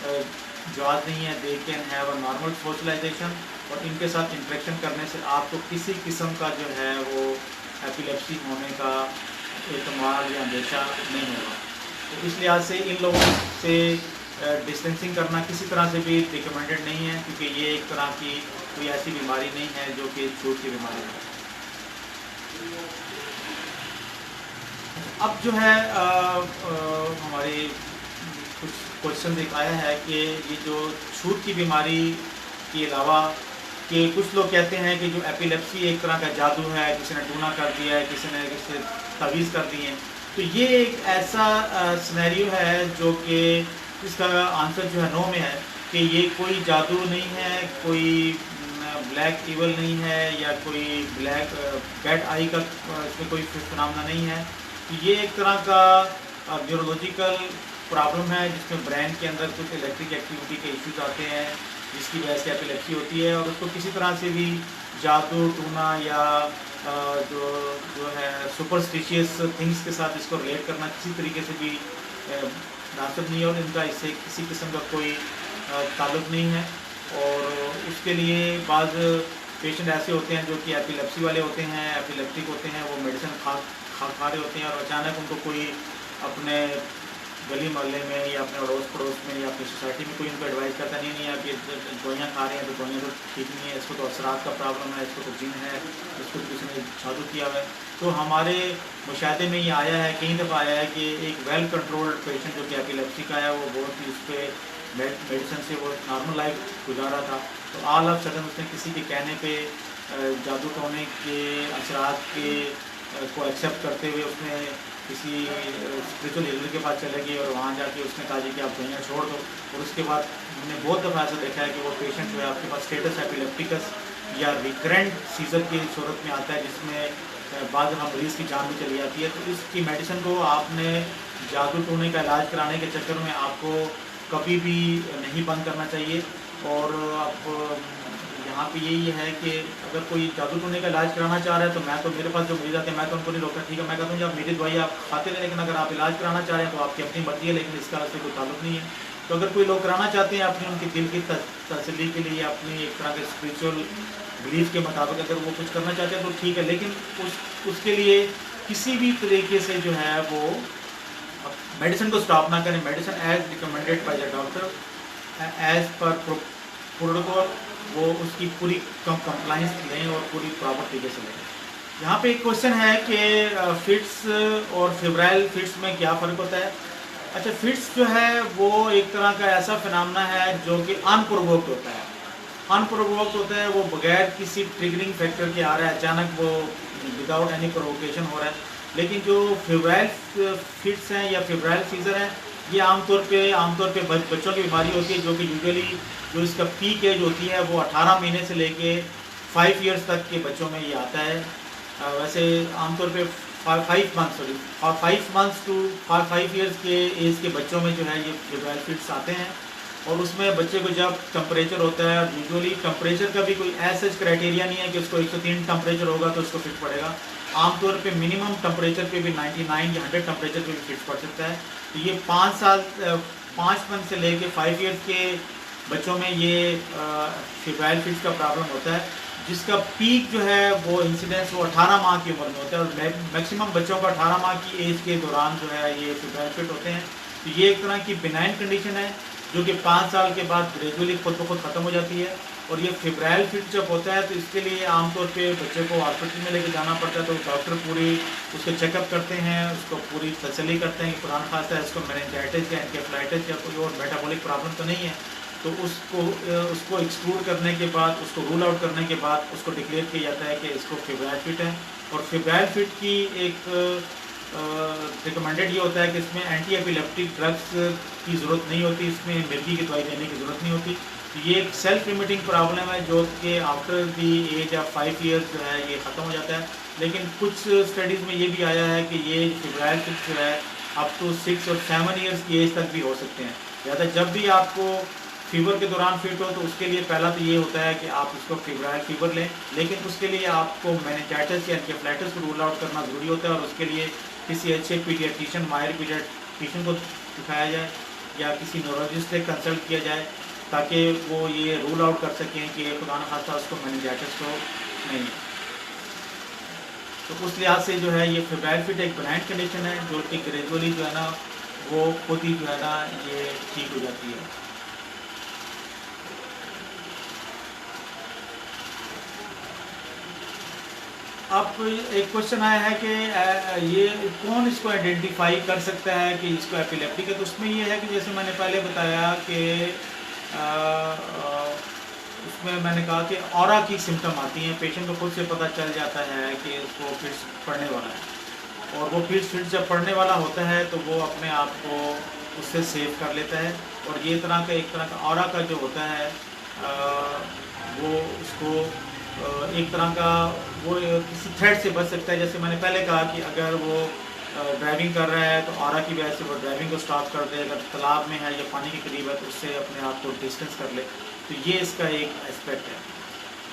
[SPEAKER 1] जवाब नहीं है। They can have a normal socialization और इनके साथ इंटरेक्शन करने से आपको किसी किस्म का जो है वो एपिलेप्सी होने का एहतमाल या अंदेशा नहीं होगा। तो इस लिहाज से इन लोगों से डिस्टेंसिंग करना किसी तरह से भी रिकमेंडेड नहीं है, क्योंकि ये एक तरह की कोई ऐसी बीमारी नहीं है जो कि छूत की बीमारी है। अब जो है हमारे कुछ क्वेश्चन एक आया है कि ये जो छूत की बीमारी के अलावा कि कुछ लोग कहते हैं कि जो एपिलेप्सी एक तरह का जादू है, किसी ने टूना कर दिया है, किसी ने किसी तवीज़ कर दी है। तो ये एक ऐसा सिनेरियो है जो कि इसका आंसर जो है नो में है कि ये कोई जादू नहीं है, कोई ब्लैक इवल नहीं है या कोई ब्लैक बैड आई का इसमें कोई फिनोमेना नहीं है। ये एक तरह का न्यूरोलॉजिकल प्रॉब्लम है जिसमें ब्रेन के अंदर कुछ इलेक्ट्रिक एक्टिविटी के इश्यूज आते हैं जिसकी वजह से एपिलेप्सी होती है और उसको किसी तरह से भी जादू टूना या जो है सुपरस्टिशियस थिंग्स के साथ इसको रिलेट करना किसी तरीके से भी नासिब नहीं है और इनका इससे किसी किस्म का कोई ताल्लुक़ नहीं है। और उसके लिए बाद पेशेंट ऐसे होते हैं जो कि एपिलेप्सी वाले होते हैं, एपिलेप्टिक होते हैं, वो मेडिसिन खा रहे होते हैं और अचानक उनको कोई अपने गली मोहल्ले में या अपने अड़ोस पड़ोस में या अपनी सोसाइटी में कोई उनको एडवाइस करता नहीं आप ये दवाइयाँ खा रहे हैं तो दवाइयाँ तो ठीक नहीं है, इसको तो असरात का प्रॉब्लम है, इसको तो जिन है, इसको तो किसी ने जादू किया हुआ है। तो हमारे मुशाहदे में ये आया है, कई दफ़ा आया है कि एक वेल कंट्रोल्ड पेशेंट जो कि एपिलेप्सी का है वो बहुत ही उस पर मेडिसिन से वो नॉर्मल लाइफ गुजारा था, तो ऑल ऑफ सडन उसने किसी के कहने पर जादू टोने के असरात के को एक्सेप्ट करते हुए उसने किसी स्पिरिचुअल हीलर के पास चले गई और वहाँ जाके उसने कहा जी कि आप दवाइयाँ छोड़ दो। और उसके बाद हमने बहुत दफ़ा ऐसा देखा है कि वो पेशेंट जो है आपके पास स्टेटस एपिलेप्टिकस या रिकरेंट सीजर की सूरत में आता है जिसमें बाद में मरीज़ की जान भी चली जाती है। तो इसकी मेडिसिन को आपने जादू टोने का इलाज कराने के चक्कर में आपको कभी भी नहीं बंद करना चाहिए। और आप यहाँ पे यही है कि अगर कोई जादू टोने का इलाज कराना चाह रहा है तो मैं तो, मेरे पास जो मरीज आते हैं मैं तो उनको नहीं रोकता, ठीक है मैं कहता हूँ आप मेरी दवाई आप खाते हैं, लेकिन अगर आप इलाज कराना चाह रहे हैं तो आपकी अपनी मर्जी है, लेकिन इसका से कोई ताल्लुक नहीं है। तो अगर कोई लोग कराना चाहते हैं अपनी उनकी दिल की तसल्ली के लिए, अपनी एक तरह के स्पिरिचुअल बिलीफ के मुताबिक अगर वो कुछ करना चाहते हैं तो ठीक है, लेकिन उसके लिए किसी भी तरीके से जो है वो मेडिसिन को स्टॉप ना करें। Medicine as recommended by the doctor as per protocol, वो उसकी पूरी कंप्लाइंस लें और पूरी प्रॉपर तरीके से लें। यहाँ पे एक क्वेश्चन है कि फिट्स और फेब्राइल फिट्स में क्या फ़र्क होता है। अच्छा, फिट्स जो है वो एक तरह का ऐसा फिनोमेना है जो कि अनप्रोवोक्ड होता है। अनप्रोवोक्ड होता है, वो बगैर किसी ट्रिगरिंग फैक्टर के आ रहा है, अचानक वो विदाउट एनी प्रोवोकेशन हो रहा है। लेकिन जो फेब्राइल फिट्स हैं या फेब्राइल फीवर हैं, ये आमतौर पे बच्चों की बीमारी होती है, जो कि यूजुअली जो इसका पीक एज होती है वो 18 महीने से लेके 5 इयर्स तक के बच्चों में ये आता है। वैसे आमतौर पे 5 मंथ्स टू 5 इयर्स के एज के बच्चों में जो है ये फेब्राइल फिट्स आते हैं। और उसमें बच्चे को जब टेम्परेचर होता है, यूजुअली टेम्परेचर का भी कोई ऐसा क्राइटेरिया नहीं है कि उसको 103 टेम्परेचर होगा तो उसको फिट पड़ेगा। आमतौर पे मिनिमम टेम्परेचर पे भी 99 या 100 टेम्परेचर पे भी फिट पड़ सकता है। तो ये 5 मंथ से लेके 5 इयर्स के बच्चों में ये फेब्राइल फिट्स का प्रॉब्लम होता है, जिसका पीक जो है वो इंसिडेंस वो 18 माह की उम्र में होता है। और मैक्सिमम बच्चों का 18 माह की एज के दौरान जो है ये फेब्राइल फिट होते हैं। तो ये एक तरह की बिनाइन कंडीशन है जो कि 5 साल के बाद ग्रेजुअली खुद ब खुद ख़त्म हो जाती है। और ये फेब्राइल फिट जब होता है तो इसके लिए आमतौर पे बच्चे को हॉस्पिटल में लेके जाना पड़ता है। तो डॉक्टर पूरी उसके चेकअप करते हैं, उसको पूरी तसल्ली करते हैं कि कुरान खासा है, इसको मेनिंजाइटिस या एनकेफेलाइटिस या कोई और मेटाबॉलिक प्रॉब्लम तो नहीं है। तो उसको एक्सक्लूड करने के बाद, उसको रूल आउट करने के बाद उसको डिक्लेयर किया जाता है कि इसको फेब्राइल फिट है। और फेब्राइल फिट की एक रिकमेंडेड ये होता है कि इसमें एंटी एपिलेप्टिक ड्रग्स की ज़रूरत नहीं होती, इसमें मिर्गी की दवाई देने की ज़रूरत नहीं होती। तो ये एक सेल्फ लिमिटिंग प्रॉब्लम है जो कि after the age of 5 years जो है ये ख़त्म हो जाता है। लेकिन कुछ स्टडीज़ में ये भी आया है कि ये फेब्राइल फिट जो है अप टू 6 और 7 इयर्स की एज तक भी हो सकते हैं। ज़्यादा जब भी आपको फीवर के दौरान फिट हो तो उसके लिए पहला तो ये होता है कि आप उसको फेब्राइल फीवर लें, लेकिन उसके लिए आपको मेनिंजाइटिस या एनकेफेलाइटिस को रूल आउट करना ज़रूरी होता है। और उसके लिए किसी अच्छे पीडियाट्रिशियन, माहिर पीडियाट्रिशियन को दिखाया जाए या किसी न्यूरोलॉजिस्ट से कंसल्ट किया जाए, ताकि वो ये रूल आउट कर सकें कि खुदा न खास्ता उसको मेनिंजाइटिस तो नहीं है। तो उस लिहाज से जो है ये फेब्राइल फिट एक बेनाइन कंडीशन है जो कि ग्रेजुअली जो है ना वो खुद ही जो है ना ये ठीक हो जाती है। अब एक क्वेश्चन आया है कि ये कौन इसको आइडेंटिफाई कर सकता है कि इसको एपिलेप्टिक है। तो उसमें ये है कि जैसे मैंने पहले बताया कि उसमें मैंने कहा कि ऑरा की सिम्टम आती हैं, पेशेंट को खुद से पता चल जाता है कि उसको फिट्स पड़ने वाला है। और वो फिट्स जब पड़ने वाला होता है तो वो अपने आप को उससे सेव कर लेता है। और ये एक तरह का ऑरा का जो होता है वो उसको एक तरह का वो किसी थ्रेट से बच सकता है। जैसे मैंने पहले कहा कि अगर वो ड्राइविंग कर रहा है तो ऑरा की वजह से वो ड्राइविंग को स्टॉप कर दे, अगर तालाब में है या पानी के करीब है तो उससे अपने आप को डिस्टेंस कर ले। तो ये इसका एक एस्पेक्ट है।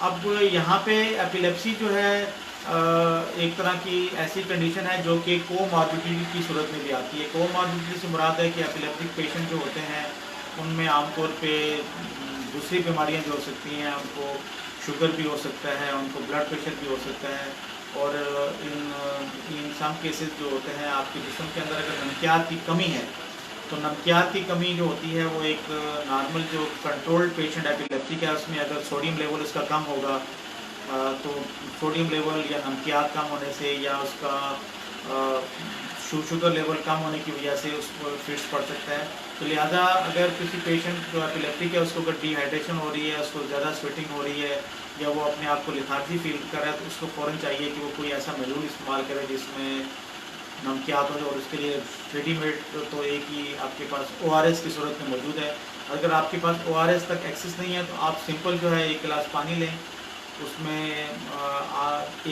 [SPEAKER 1] अब यहाँ पे एपिलेप्सी जो है एक तरह की ऐसी कंडीशन है जो कि कोमॉर्बिडिटी की सूरत में भी आती है। कोमॉर्बिडिटी से मुराद है कि एपिलेप्टिक पेशेंट जो होते हैं उनमें आमतौर पे दूसरी बीमारियाँ जो हो सकती हैं, उनको शुगर भी हो सकता है, उनको ब्लड प्रेशर भी हो सकता है। और इन सम केसेस जो होते हैं आपके जिस्म के अंदर अगर नमकियात की कमी है तो नमकियात की कमी जो होती है वो एक नॉर्मल जो कंट्रोल्ड पेशेंट एपिलेप्सी का है उसमें अगर सोडियम लेवल उसका कम होगा तो सोडियम लेवल या नमकियात कम होने से या उसका शुगर लेवल कम होने की वजह से उसको फिट्स पड़ सकता है। तो लिहाजा अगर किसी पेशेंट जो एपिलेप्टिक है उसको अगर डिहाइड्रेशन हो रही है, उसको ज़्यादा स्वेटिंग हो रही है या वो अपने आप को लिथार्जी फील कर रहा है तो उसको फ़ौरन चाहिए कि वो कोई ऐसा महलूल इस्तेमाल करे जिसमें नमकियात हो। और उसके लिए रेडीमेड तो एक ही आपके पास ORS की सूरत में मौजूद है। अगर आपके पास ORS तक एक्सेस नहीं है तो आप सिंपल जो है 1 गिलास पानी लें, उसमें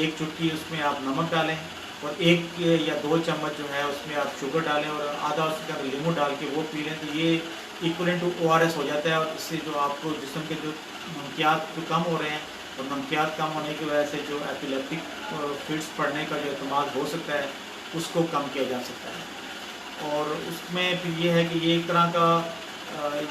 [SPEAKER 1] 1 चुटकी उसमें आप नमक डालें और 1 या 2 चम्मच जो है उसमें आप शुगर डालें और आधा उसके अंदर लीमू डाल के वो पी लें। तो ये इक्वलेंट टू ORS हो जाता है और इससे जो आपको जिस्म के जो नमकियात तो कम हो रहे हैं, और नमकियात कम होने की वजह से जो एपिलेप्टिक फिट्स पड़ने का जो एहतमाल हो सकता है उसको कम किया जा सकता है। और उसमें फिर ये है कि ये एक तरह का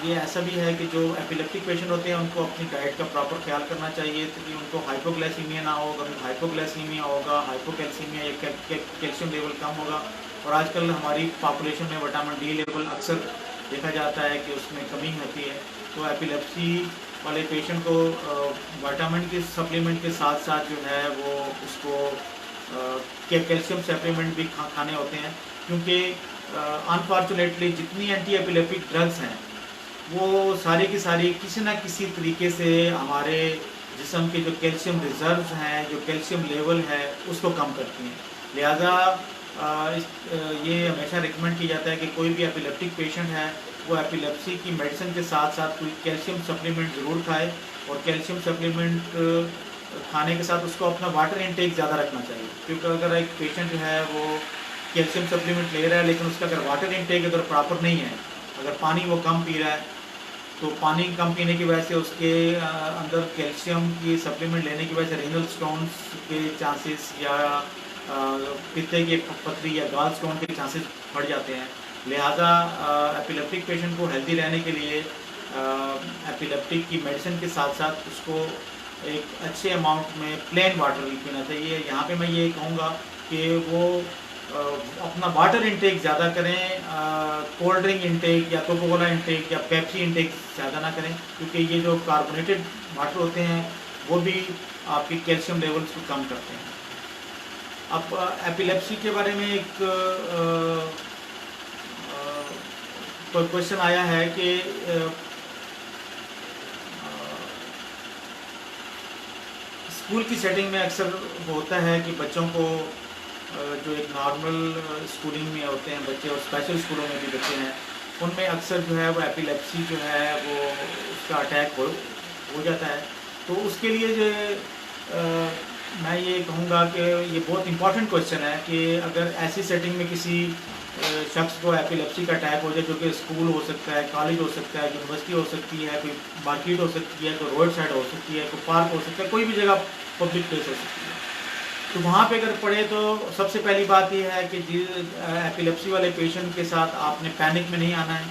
[SPEAKER 1] ये ऐसा भी है कि जो एपिलेप्टिक पेशेंट होते हैं उनको अपनी डाइट का प्रॉपर ख्याल करना चाहिए, ताकि उनको हाइपोग्लाइसीमिया ना हो। अगर हाइपोग्लाइसीमिया होगा, हाइपोकैल्सीमिया या कैल्शियम लेवल कम होगा। और आजकल हमारी पॉपुलेशन में विटामिन डी लेवल अक्सर देखा जाता है कि उसमें कमी होती है। तो एपिलेप्सी वाले पेशेंट को विटामिन के सप्लीमेंट के साथ साथ जो है वो उसको कैल्शियम सप्लीमेंट भी खाने होते हैं, क्योंकि अनफॉर्चुनेटली जितनी एंटी एपिलेप्टिक ड्रग्स हैं वो सारी की सारी किसी ना किसी तरीके से हमारे जिस्म के जो कैल्शियम रिजर्व्स हैं, जो कैल्शियम लेवल है, उसको कम करती हैं। लिहाजा ये हमेशा रिकमेंड किया जाता है कि कोई भी एपिलेप्टिक पेशेंट है वो एपिलेप्सी की मेडिसिन के साथ साथ कोई कैल्शियम सप्लीमेंट ज़रूर खाए। और कैल्शियम सप्लीमेंट खाने के साथ उसको अपना वाटर इनटेक ज़्यादा रखना चाहिए, क्योंकि अगर एक पेशेंट जो है वो कैल्शियम सप्लीमेंट ले रहा है लेकिन उसका अगर वाटर इनटेक अगर प्रॉपर नहीं है, अगर पानी वो कम पी रहा है, तो पानी कम पीने की वजह से उसके अंदर कैल्शियम की सप्लीमेंट लेने की वजह से रीनल स्टोन्स के चांसेस या पित्ते की पथरी या गाल स्टोन के चांसेस बढ़ जाते हैं। लिहाजा एपिलेप्टिक पेशेंट को हेल्दी रहने के लिए एपिलेप्टिक की मेडिसिन के साथ साथ उसको एक अच्छे अमाउंट में प्लेन वाटर भी पीना चाहिए। यहाँ पे मैं ये कहूँगा कि वो अपना वाटर इंटेक ज़्यादा करें, कोल्ड ड्रिंक इंटेक या कोका कोला इंटेक या पेप्सी इंटेक ज़्यादा ना करें, क्योंकि ये जो कार्बोनेटेड वाटर होते हैं वो भी आपके कैल्शियम लेवल्स को कम करते हैं। अब एपिलेप्सी के बारे में एक क्वेश्चन आया है कि स्कूल की सेटिंग में अक्सर होता है कि बच्चों को जो एक नॉर्मल स्कूलिंग में होते हैं बच्चे और स्पेशल स्कूलों में भी बच्चे हैं, उनमें अक्सर जो है वो एपिलेप्सी जो है वो उसका अटैक हो जाता है। तो उसके लिए जो मैं ये कहूँगा कि ये बहुत इंपॉर्टेंट क्वेश्चन है कि अगर ऐसी सेटिंग में किसी शख्स को एपिलेप्सी का अटैक हो जाए, जो कि स्कूल हो सकता है, कॉलेज हो सकता है, यूनिवर्सिटी हो सकती है, कोई मार्केट हो सकती है, कोई रोड साइड हो सकती है, कोई पार्क हो सकता है, कोई भी जगह पब्लिक प्लेस हो सकती है, तो वहाँ पे अगर पड़े तो सबसे पहली बात यह है कि एपिलेप्सी वाले पेशेंट के साथ आपने पैनिक में नहीं आना है।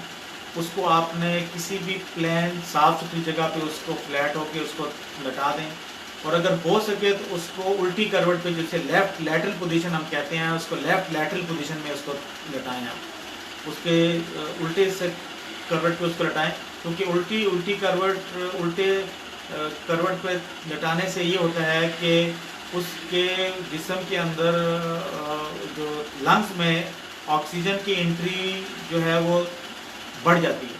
[SPEAKER 1] उसको आपने किसी भी प्लेन साफ़ सुथरी जगह पे उसको फ्लैट होके उसको लटा दें, और अगर हो सके तो उसको उल्टी करवट पे, जैसे लेफ़्ट लैटरल पोजीशन हम कहते हैं, उसको लेफ़्ट लैटरल पोजीशन में उसको लटाएं आप, उसके उल्टे से करवट पे उसको लटाएं, क्योंकि उल्टे करवट पे लटाने से ये होता है कि उसके जिस्म के अंदर जो लंग्स में ऑक्सीजन की एंट्री जो है वो बढ़ जाती है,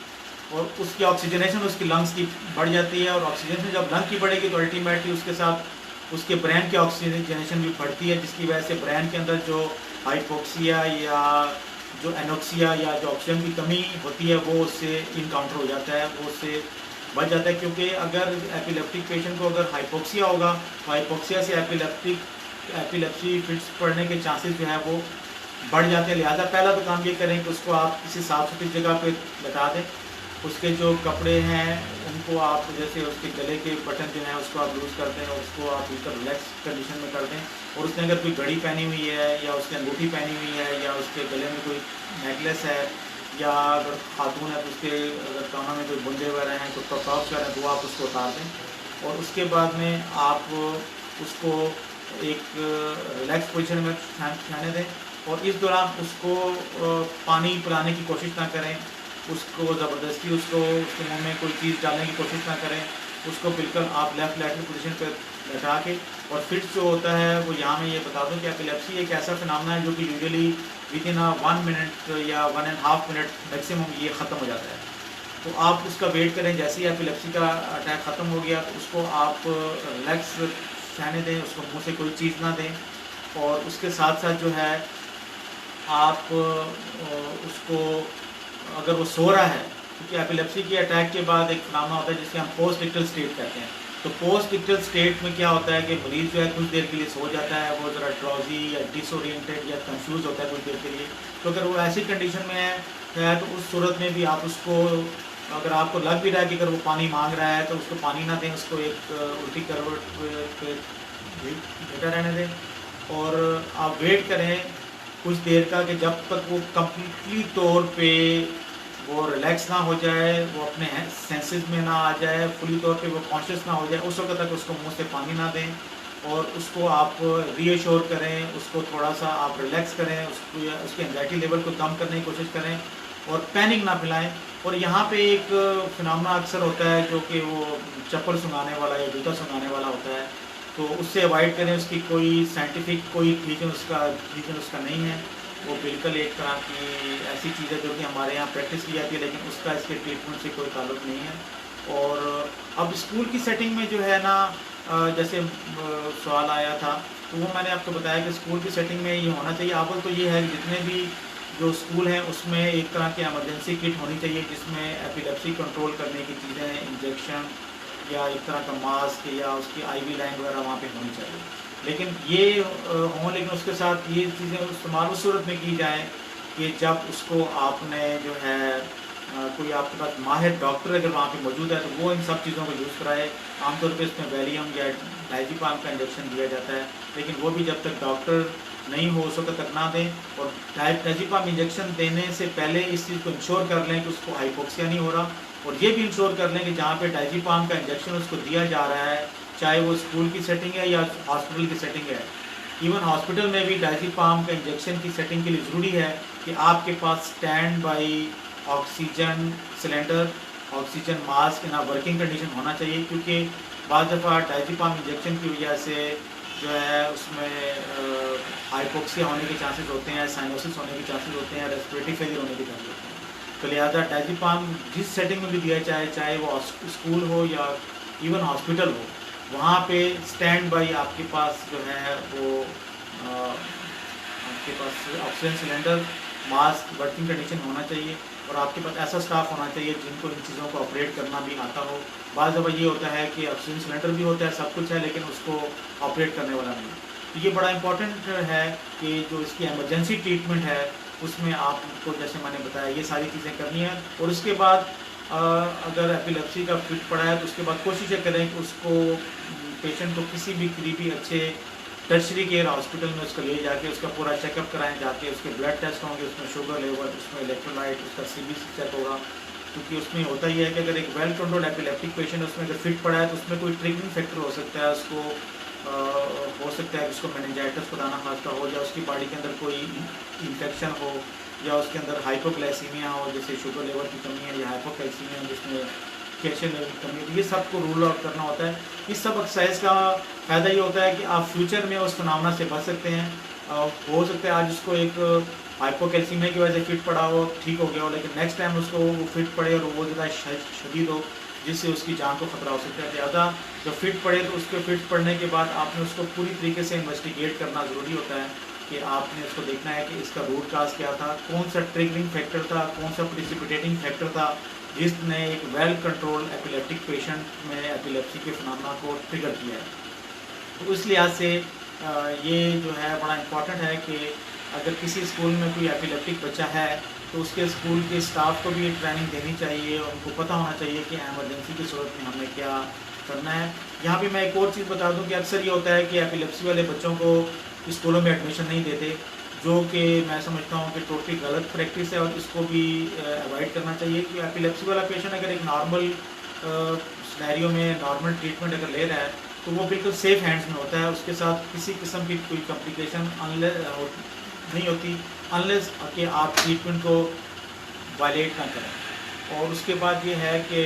[SPEAKER 1] और उसकी ऑक्सीजनेशन उसकी लंग्स की बढ़ जाती है, और ऑक्सीजनेशन जब लंग की बढ़ेगी तो अल्टीमेटली उसके साथ उसके ब्रेन की ऑक्सीजनेशन भी बढ़ती है, जिसकी वजह से ब्रेन के अंदर जो हाइपोक्सिया या जो एनोक्सिया या जो ऑक्सीजन की कमी होती है वो उससे इनकाउंटर हो जाता है, वो उससे बच जाता है। क्योंकि अगर एपिलेप्टिक पेशेंट को अगर हाइपोक्सिया होगा तो हाइपोक्सिया से एपिलेप्सी फिट्स पड़ने के चांसेस जो है वो बढ़ जाते हैं। लिहाजा पहला तो काम ये करें कि उसको आप किसी साफ़ सुथरी जगह पे लटा दें। उसके जो कपड़े हैं उनको आप, जैसे उसके गले के बटन जो हैं उसको आप लूज़ कर दें और उसको आप बिल्कुल रिलैक्स कंडीशन में कर दें, और उसने अगर कोई घड़ी पहनी हुई है या उसने अंगूठी पहनी हुई है या उसके गले में कोई नेकलेस है, या अगर खातून है तो उसके अगर कानों में कोई बुंदे वगैरह हैं, कुछ टॉप्स वगैरह हैं, तो आप उसको उतार दें, और उसके बाद में आप उसको एक रिलैक्स पोजीशन में खाने दें, और इस दौरान उसको पानी पिलाने की कोशिश ना करें, उसको ज़बरदस्ती उसके मुंह में कोई चीज़ डालने की कोशिश ना करें, उसको बिल्कुल आप लेफ़्ट लैटरल पोजीशन पर बैठा के। और फिट्स जो होता है वो यहाँ मैं ये बता दूँ कि एपिलेप्सी एक ऐसा फिनोमेना है जो कि यूजुअली विदिन 1 मिनट या 1.5 मिनट मैक्सिमम ये ख़त्म हो जाता है। तो आप उसका वेट करें, जैसे ही एपिलेप्सी का अटैक ख़त्म हो गया तो उसको आप रिलैक्स रहने दें, उसको मुँह से कोई चीज़ ना दें, और उसके साथ साथ जो है आप उसको, अगर वो सो रहा है, क्योंकि एपिलेप्सी के अटैक के बाद एक फिनोमेना होता है जिसके हम पोस्ट इक्टल स्टेट कहते हैं। तो पोस्ट इक्टल स्टेट में क्या होता है कि मरीज़ जो है कुछ देर के लिए सो जाता है, वो ज़रा ड्रॉजी या डिसोरिएंटेड या कंफ्यूज होता है कुछ देर के लिए। तो अगर वो ऐसी कंडीशन में है तो उस सूरत में भी आप उसको अगर आपको लग भी रहा है कि अगर वो पानी मांग रहा है तो उसको पानी ना दें, उसको एक उल्टी करवट पे लेटा रहने दें और आप वेट करें कुछ देर का कि जब तक वो कम्प्लीटली तौर पे वो रिलैक्स ना हो जाए, वो अपने सेंसेस में ना आ जाए, फुली तौर पे वो कॉन्शियस ना हो जाए, उस वक्त तक उसको मुंह से पानी ना दें और उसको आप रीअश्योर करें, उसको थोड़ा सा आप रिलैक्स करें, उसको उसके एंजाइटी लेवल को कम करने की कोशिश करें और पैनिक ना फैलाएं। और यहाँ पे एक फिनोमेना अक्सर होता है जो कि वो चप्पल सुंघाने वाला या जूता सुंघाने वाला होता है, तो उससे अवॉइड करें। उसकी कोई साइंटिफिक कोई रीजन उसका नहीं है, वो बिल्कुल एक तरह की ऐसी चीज़ है जो कि हमारे यहाँ प्रैक्टिस की जाती है, लेकिन उसका इसके ट्रीटमेंट से कोई ताल्लुक नहीं है। और अब स्कूल की सेटिंग में जो है ना, जैसे सवाल आया था, तो वो मैंने आपको बताया कि स्कूल की सेटिंग में ये होना चाहिए। अव्वल तो ये है कि जितने भी जो स्कूल हैं उसमें एक तरह की एमरजेंसी किट होनी चाहिए जिसमें एपिलेप्सी कंट्रोल करने की चीज़ें, इंजेक्शन या एक तरह का मास्क या उसकी आईवी लाइन वगैरह वहाँ पे होनी चाहिए। लेकिन ये हों, लेकिन उसके साथ ये चीज़ें इस्तेमाल उस सूरत में की जाए कि जब उसको आपने जो है कोई आपके पास माहिर डॉक्टर अगर वहाँ पे मौजूद है तो वो इन सब चीज़ों को यूज़ कराए। आमतौर पे इसमें वैलियम या डायज़ेपाम का इंजेक्शन दिया जाता है, लेकिन वो भी जब तक डॉक्टर नहीं हो उस वक्त तक ना दें। और डायज़ेपाम इंजेक्शन देने से पहले इस चीज़ को इंश्योर कर लें कि उसको हाइपोक्सिया नहीं हो रहा, और ये भी इंश्योर कर लें कि जहाँ पे डायज़ेपाम का इंजेक्शन उसको दिया जा रहा है, चाहे वो स्कूल की सेटिंग है या हॉस्पिटल की सेटिंग है। इवन हॉस्पिटल में भी डायज़ेपाम का इंजेक्शन की सेटिंग के लिए ज़रूरी है कि आपके पास stand by oxygen cylinder, oxygen mask in working condition होना चाहिए, क्योंकि बाद दफ़ा डायज़ेपाम इंजेक्शन की वजह से जो है उसमें हाइपोक्सिया होने के चांसेस होते हैं, साइनोसिस होने के चांसेस होते हैं, रेस्पिरेटरी फेलियर होने के चांसेस होते हैं। तो लिहाजा डायज़ेपाम जिस सेटिंग में भी दिया जाए, चाहे वो स्कूल हो या इवन हॉस्पिटल हो, वहाँ पे स्टैंड बाई आपके पास जो है वो आपके पास oxygen cylinder, mask, working condition होना चाहिए और आपके पास ऐसा स्टाफ होना चाहिए जिनको इन चीज़ों को ऑपरेट करना भी आता हो। बाज़ दफ़ा ये होता है कि ऑक्सीजन सिलेंडर भी होता है, सब कुछ है, लेकिन उसको ऑपरेट करने वाला नहीं। तो ये बड़ा इंपॉर्टेंट है कि जो इसकी एमरजेंसी ट्रीटमेंट है उसमें आपको, जैसे मैंने बताया, ये सारी चीज़ें करनी है। और उसके बाद अगर एपिलेप्सी का फिट पड़ा है तो उसके बाद कोशिश करें कि उसको पेशेंट को किसी भी करीबी अच्छे टर्शरी केयर हॉस्पिटल में उसको ले जाके उसका पूरा चेकअप कराएं, जाके उसके ब्लड टेस्ट होंगे, उसमें शुगर लेवल, उसमें इलेक्ट्रोलाइट, उसका सीबीसी चेक होगा। क्योंकि उसमें होता ही है कि अगर एक वेल कंट्रोल्ड एपिलेप्टिक पेशेंट उसमें अगर फिट पड़ा है तो उसमें कोई ट्रिगरिंग फैक्टर हो सकता है, उसको हो सकता है कि उसको मेनिंजाइटिस खुदा ना खास्ता हो, या उसकी बॉडी के अंदर कोई इन्फेक्शन हो, या उसके अंदर हाइपोग्लाइसीमिया हो, जैसे शुगर लेवल की कमी है, या हाइपोक्लाइसीमिया जिसमें कैल्शियम लेवल की कमी है। तो ये सब को रूल आउट करना होता है। इस सब एक्सरसाइज का फ़ायदा ये होता है कि आप फ्यूचर में उस फिनोमेना से बच सकते हैं। हो सकता है आज उसको एक हाइपोकैल्सीमिया की वजह से फिट पड़ा हो, ठीक हो गया हो, लेकिन नेक्स्ट टाइम उसको वो फिट पड़े और वो ज़्यादा शदीद हो जिससे उसकी जान को ख़तरा हो सकता है। ज़्यादा जब फिट पड़े तो उसके फिट पड़ने के बाद आपने उसको पूरी तरीके से इन्वेस्टिगेट करना ज़रूरी होता है कि आपने उसको देखना है कि इसका रूट काज क्या था, कौन सा ट्रिगरिंग फैक्टर था, कौन सा प्रिसिपिटेटिंग फैक्टर था जिसने एक वेल कंट्रोल एपिलेप्टिक पेशेंट में एपिलेप्सी के फिनोमेना को ट्रिगर किया है। तो उस लिहाज से ये जो है बड़ा इम्पॉर्टेंट है कि अगर किसी स्कूल में कोई एपिलेप्टिक बच्चा है तो उसके स्कूल के स्टाफ को भी ट्रेनिंग देनी चाहिए, उनको पता होना चाहिए कि एमरजेंसी की सूरत में हमें क्या करना है। यहाँ भी मैं एक और चीज़ बता दूँ कि अक्सर ये होता है कि एपिलेप्सी वाले बच्चों को स्कूलों में एडमिशन नहीं देते, जो कि मैं समझता हूँ कि टोटली गलत प्रैक्टिस है और इसको भी अवॉइड करना चाहिए। कि एपिलेप्सी वाला पेशेंट अगर एक नॉर्मल सिनेरियो में नॉर्मल ट्रीटमेंट अगर ले रहा है तो वो बिल्कुल सेफ हैंड्स में होता है, उसके साथ किसी किस्म की कोई कॉम्प्लिकेशन नहीं होती अनलेस कि आप ट्रीटमेंट को वायलेट ना करें। और उसके बाद ये है कि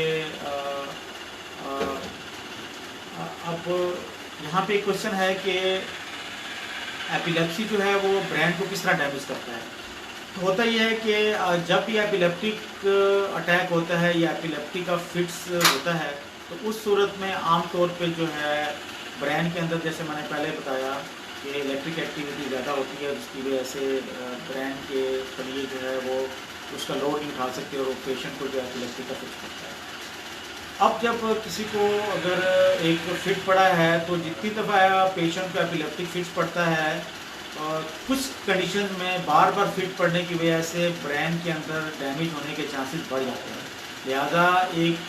[SPEAKER 1] अब यहाँ पे एक क्वेश्चन है कि एपिलेप्सी जो है वो ब्रेन को किस तरह डैमेज करता है। तो होता यह है कि जब भी एपिलेप्टिक अटैक होता है या एपिलेप्टिक का फिट्स होता है तो उस सूरत में आम तौर पे जो है ब्रेन के अंदर, जैसे मैंने पहले बताया कि इलेक्ट्रिक एक्टिविटी ज़्यादा होती है, जिसकी वजह से ब्रेन के लिए जो है वो उसका लोड नहीं उठा सकते और वो पेशेंट को जो एपिलेप्टिक का फिट्स पड़ता है। अब जब किसी को अगर एक फिट पड़ा है तो जितनी दफ़ा पेशेंट को एपिलेप्टिक फिट्स पड़ता है, कुछ कंडीशन में बार बार फिट पड़ने की वजह से ब्रेन के अंदर डैमेज होने के चांसेस बढ़ जाते हैं। लिहाजा एक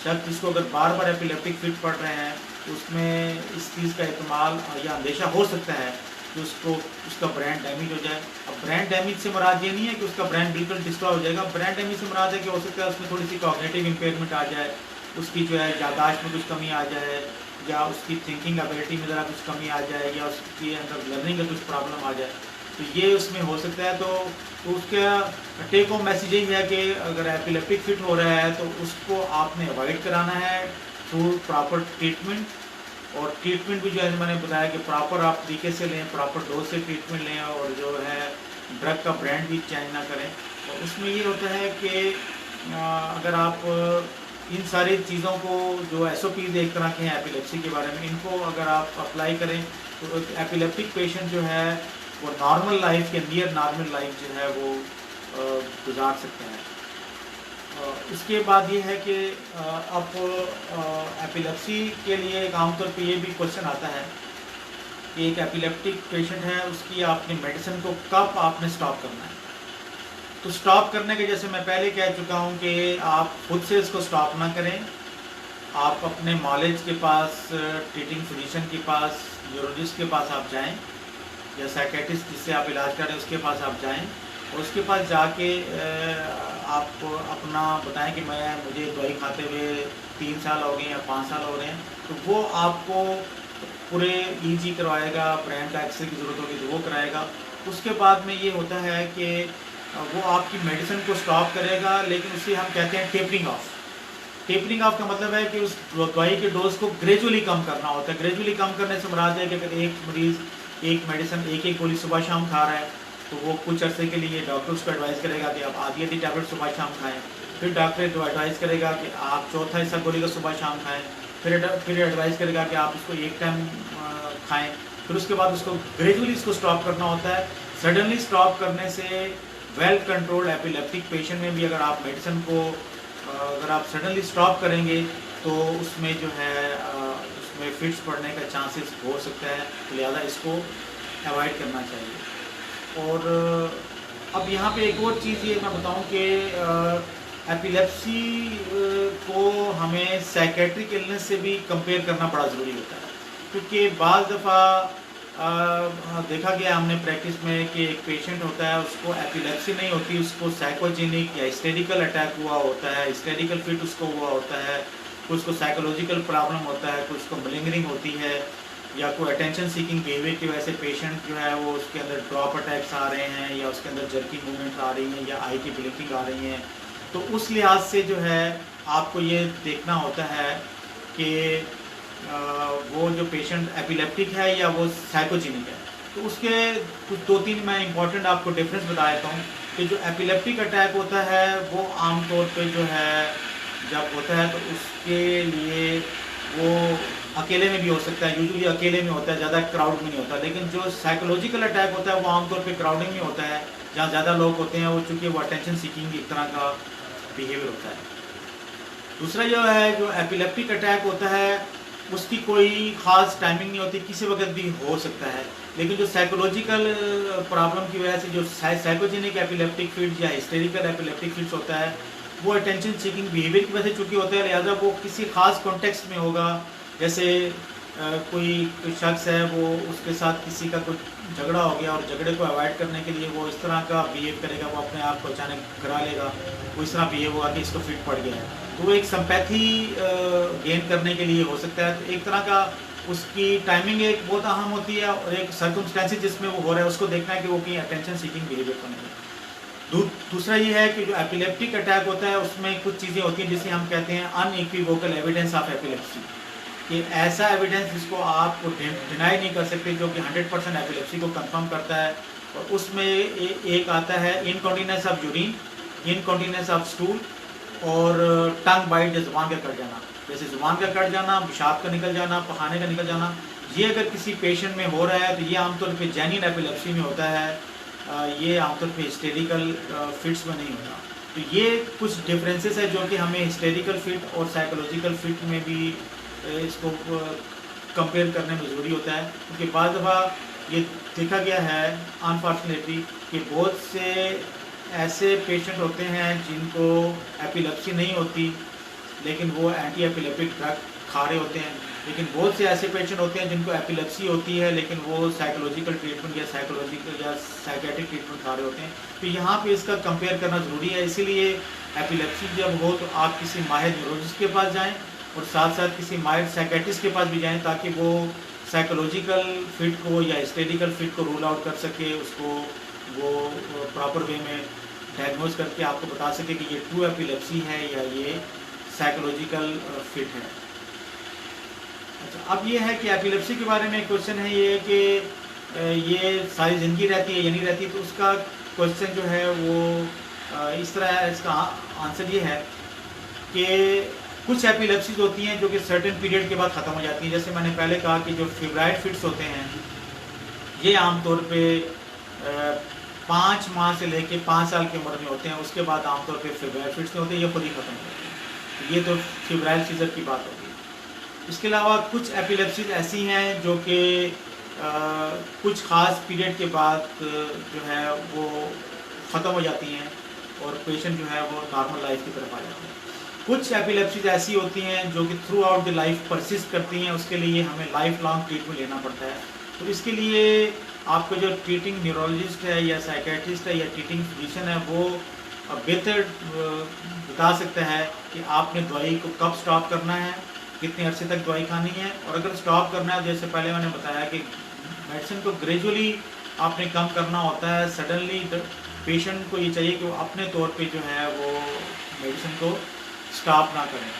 [SPEAKER 1] शख्स जिसको अगर बार बार एपिलेप्टिक फिट पड़ रहे हैं, उसमें इस चीज़ का इस्तेमाल या अंदेशा हो सकता है कि उसको उसका ब्रेन डैमेज हो जाए। अब ब्रेन डैमेज से मुराद ये नहीं है कि उसका ब्रेन बिल्कुल डिस्ट्रॉय हो जाएगा। ब्रेन डैमेज से मुराद है कि हो सकता है उसमें थोड़ी सी कॉग्निटिव इम्पेयरमेंट आ जाए, उसकी जो है याददाश्त में कुछ कमी आ जाए, या उसकी थिंकिंग एबिलिटी में ज़रा कुछ कमी आ जाए, या उसके अंदर लर्निंग का कुछ प्रॉब्लम आ जाए, तो ये उसमें हो सकता है। तो उसका टेक होम मैसेज यही है कि अगर एपिलेप्टिक फिट हो रहा है तो उसको आपने अवॉइड कराना है थ्रू प्रॉपर ट्रीटमेंट। और ट्रीटमेंट भी जो है मैंने बताया कि प्रॉपर आप तरीके से लें, प्रॉपर डोज से ट्रीटमेंट लें, और जो है ड्रग का ब्रांड भी चेंज ना करें। और उसमें ये होता है कि अगर आप इन सारी चीज़ों को जो SOPs एक तरह के हैं एपिलेप्सी के बारे में, इनको अगर आप अप्लाई करें तो एपिलेप्टिक पेशेंट जो है वो नॉर्मल लाइफ के नियर नॉर्मल लाइफ जो है वो गुजार सकते हैं। इसके बाद ये है कि अब एपिलेप्सी के लिए एक आमतौर पे ये भी क्वेश्चन आता है कि एक एपिलेप्टिक पेशेंट है, उसकी आपने मेडिसिन को कब आपने स्टॉप करना है। तो स्टॉप करने के जैसे मैं पहले कह चुका हूँ कि आप खुद से इसको स्टॉप ना करें, आप अपने नॉलेज के पास, ट्रीटिंग फिजिशियन के पास, न्यूरोलॉजिस्ट के पास आप जाएं, या साइकेट्रिस्ट जिससे आप इलाज करें उसके पास आप जाएं, और उसके पास जाके आप अपना बताएं कि मुझे दवाई खाते हुए 3 साल हो गए या 5 साल हो रहे हैं, तो वो आपको पूरे EEG करवाएगा, ब्रेन का एक्सरे की ज़रूरत होगी तो वो कराएगा। उसके बाद में ये होता है कि वो आपकी मेडिसिन को स्टॉप करेगा, लेकिन उसे हम कहते हैं टेपरिंग ऑफ। टेपरिंग ऑफ का मतलब है कि उस दवाई के डोज को ग्रेजुअली कम करना होता है। ग्रेजुअली कम करने से मुराद है कि अगर एक मरीज़ एक मेडिसिन एक गोली सुबह शाम खा रहा है, तो वो कुछ अर्से के लिए डॉक्टर उसको एडवाइस करेगा कि आप आधी टैबलेट सुबह शाम खाएं। फिर डॉक्टर एडवाइस करेगा कि आप चौथा हिस्सा गोली का सुबह शाम खाएं। फिर एडवाइस करेगा कि आप इसको एक टाइम खाएं। फिर उसके बाद उसको ग्रेजुअली इसको स्टॉप करना होता है। सडनली स्टॉप करने से वेल कंट्रोल्ड एपिलेप्टिक पेशेंट में भी अगर आप मेडिसिन को अगर आप सडनली स्टॉप करेंगे तो उसमें जो है उसमें फिट्स पड़ने का चांसेस हो सकता है, लिहाजा इसको अवॉइड करना चाहिए। और अब यहाँ पे एक और चीज़ ये मैं बताऊँ कि एपिलेप्सी को हमें साइकेट्रिक इलनेस से भी कंपेयर करना बड़ा ज़रूरी होता है, क्योंकि बाज़ दफ़ा देखा गया हमने प्रैक्टिस में कि एक पेशेंट होता है, उसको एपिलेप्सी नहीं होती, उसको साइकोजेनिक या हिस्टेरिकल अटैक हुआ होता है, हिस्टेरिकल फिट उसको हुआ होता है, कुछ को साइकोलॉजिकल प्रॉब्लम होता है, कुछ को मलिंगरिंग होती है, या कोई अटेंशन सीकिंग बिहेवियर की वजह से पेशेंट जो है वो उसके अंदर ड्रॉप अटैक्स आ रहे हैं, या उसके अंदर जर्की मूवमेंट्स आ रही हैं, या आई की ब्लिंकिंग आ रही हैं। तो उस लिहाज से जो है आपको ये देखना होता है कि वो जो पेशेंट एपिलेप्टिक है या वो साइकोजेनिक है। तो उसके कुछ 2-3 मैं इंपॉर्टेंट आपको डिफरेंस बता देता हूँ कि जो एपिलेप्टिक अटैक होता है वो आमतौर पे जो है जब होता है तो उसके लिए वो अकेले में भी हो सकता है, यूजुअली अकेले में होता है, ज़्यादा क्राउड में नहीं होता। लेकिन जो साइकोलॉजिकल अटैक होता है वो आमतौर पे क्राउडिंग में होता है, जहाँ ज़्यादा लोग होते हैं, वो चूँकि वो अटेंशन सीकिंग एक तरह का बिहेवियर होता है। दूसरा जो है जो एपिलेप्टिक अटैक होता है उसकी कोई ख़ास टाइमिंग नहीं होती, किसी वक्त भी हो सकता है। लेकिन जो साइकोलॉजिकल प्रॉब्लम की वजह से जो साइकोजेनिक एपिलेप्टिक फिट्स या हिस्टेरिकल एपिलेप्टिक फिट्स होता है वो अटेंशन सीकिंग बिहेवियर की वजह से चूँकि होता है, लिहाजा वो किसी ख़ास कॉन्टेक्स्ट में होगा। जैसे कोई शख्स है वो उसके साथ किसी का कुछ झगड़ा हो गया और झगड़े को अवॉइड करने के लिए वो इस तरह का बिहेव करेगा, वो अपने आप को अचानक करा लेगा, वो इस तरह बिहेव होगा कि इसको फिट पड़ गया है, तो वो एक सिंपैथी गेन करने के लिए हो सकता है। तो एक तरह का उसकी टाइमिंग एक बहुत अहम होती है, और एक सर्कमस्टेंसेस जिसमें वो हो रहा है उसको देखना है कि वो कहीं अटेंशन सीकिंग बिहेवियर तो नहीं। दूसरा ये है कि जो एपिलेप्टिक अटैक होता है उसमें कुछ चीज़ें होती हैं जिसे हम कहते हैं अनइक्विवोकल एविडेंस ऑफ एपिलेप्सी। कि ऐसा एविडेंस जिसको आप डिनाई नहीं कर सकते, जो कि 100% एपिलेप्सी को कंफर्म करता है। और उसमें एक आता है incontinence of urine, incontinence of stool, और टंग बाइट या ज़ुबान का कट जाना। जैसे ज़ुबान का कट जाना, पेशाब का निकल जाना, पखाने का निकल जाना, ये अगर किसी पेशेंट में हो रहा है तो ये आमतौर पे जेन्युइन एपिलेप्सी में होता है, ये आमतौर पे हिस्टेरिकल फिट्स में नहीं होता। तो ये कुछ डिफरेंसेस है जो कि हमें हिस्टेरिकल फिट और साइकोलॉजिकल फिट में भी इसको कंपेयर करने में ज़रूरी होता है। क्योंकि बाद दफ़ा ये देखा गया है अनफॉर्चुनेटली कि बहुत से ऐसे पेशेंट होते हैं जिनको एपिलेप्सी नहीं होती, लेकिन वो एंटी एपिलेप्टिक ड्रग खा रहे होते हैं। लेकिन बहुत से ऐसे पेशेंट होते हैं जिनको एपिलेप्सी होती है, लेकिन वो साइकोलॉजिकल ट्रीटमेंट या साइकेट्रिक ट्रीटमेंट खा रहे होते हैं। तो यहाँ पे इसका कंपेयर करना ज़रूरी है। इसीलिए एपिलेप्सी जब हो तो आप किसी माहिर न्यूरोलॉजिस्ट के पास जाएँ और साथ साथ किसी माहिर साइकेट्रिस्ट के पास भी जाएँ, ताकि वो साइकोलॉजिकल फिट को या हिस्टेरिकल फिट को रूल आउट कर सके, उसको वो प्रॉपर वे में डायग्नोज करके आपको बता सके कि ये ट्रू एपिलेप्सी है या ये साइकोलॉजिकल फिट है। अच्छा, अब ये है कि एपिलेप्सी के बारे में क्वेश्चन है ये कि ये सारी ज़िंदगी रहती है या नहीं रहती। तो उसका क्वेश्चन जो है वो इस तरह है, इसका आंसर ये है कि कुछ एपिलेप्सीज होती हैं जो कि सर्टेन पीरियड के बाद ख़त्म हो जाती हैं। जैसे मैंने पहले कहा कि जो फेब्राइल फिट्स होते हैं ये आमतौर पे 5 माह से लेके 5 साल की उम्र में होते हैं। उसके बाद आमतौर पे फेब्राइल फिट्स नहीं होते, ये खुद ही ख़त्म हो जाते हैं। ये तो फेब्राइल सीजर की बात होगी। इसके अलावा कुछ एपिलेप्सीज ऐसी हैं जो कि कुछ ख़ास पीरियड के बाद जो है वो ख़त्म हो जाती हैं और पेशेंट जो है वो नॉर्मल लाइफ की तरफ आ जाते हैं। कुछ एपिलेप्सीज ऐसी होती हैं जो कि through out the life persist करती हैं, उसके लिए हमें लाइफ लॉन्ग ट्रीटमेंट लेना पड़ता है। तो इसके लिए आपको जो ट्रीटिंग न्यूरोलॉजिस्ट है या साइकेट्रिस्ट है या ट्रीटिंग फिजिशियन है वो बेहतर बता सकता है कि आपने दवाई को कब स्टॉप करना है, कितने अरसे तक दवाई खानी है। और अगर स्टॉप करना है, जैसे पहले मैंने बताया कि मेडिसिन को ग्रेजुअली आपने कम करना होता है। सडनली पेशेंट को ये चाहिए कि वो अपने तौर पे जो है वो मेडिसिन को स्टॉप ना करें।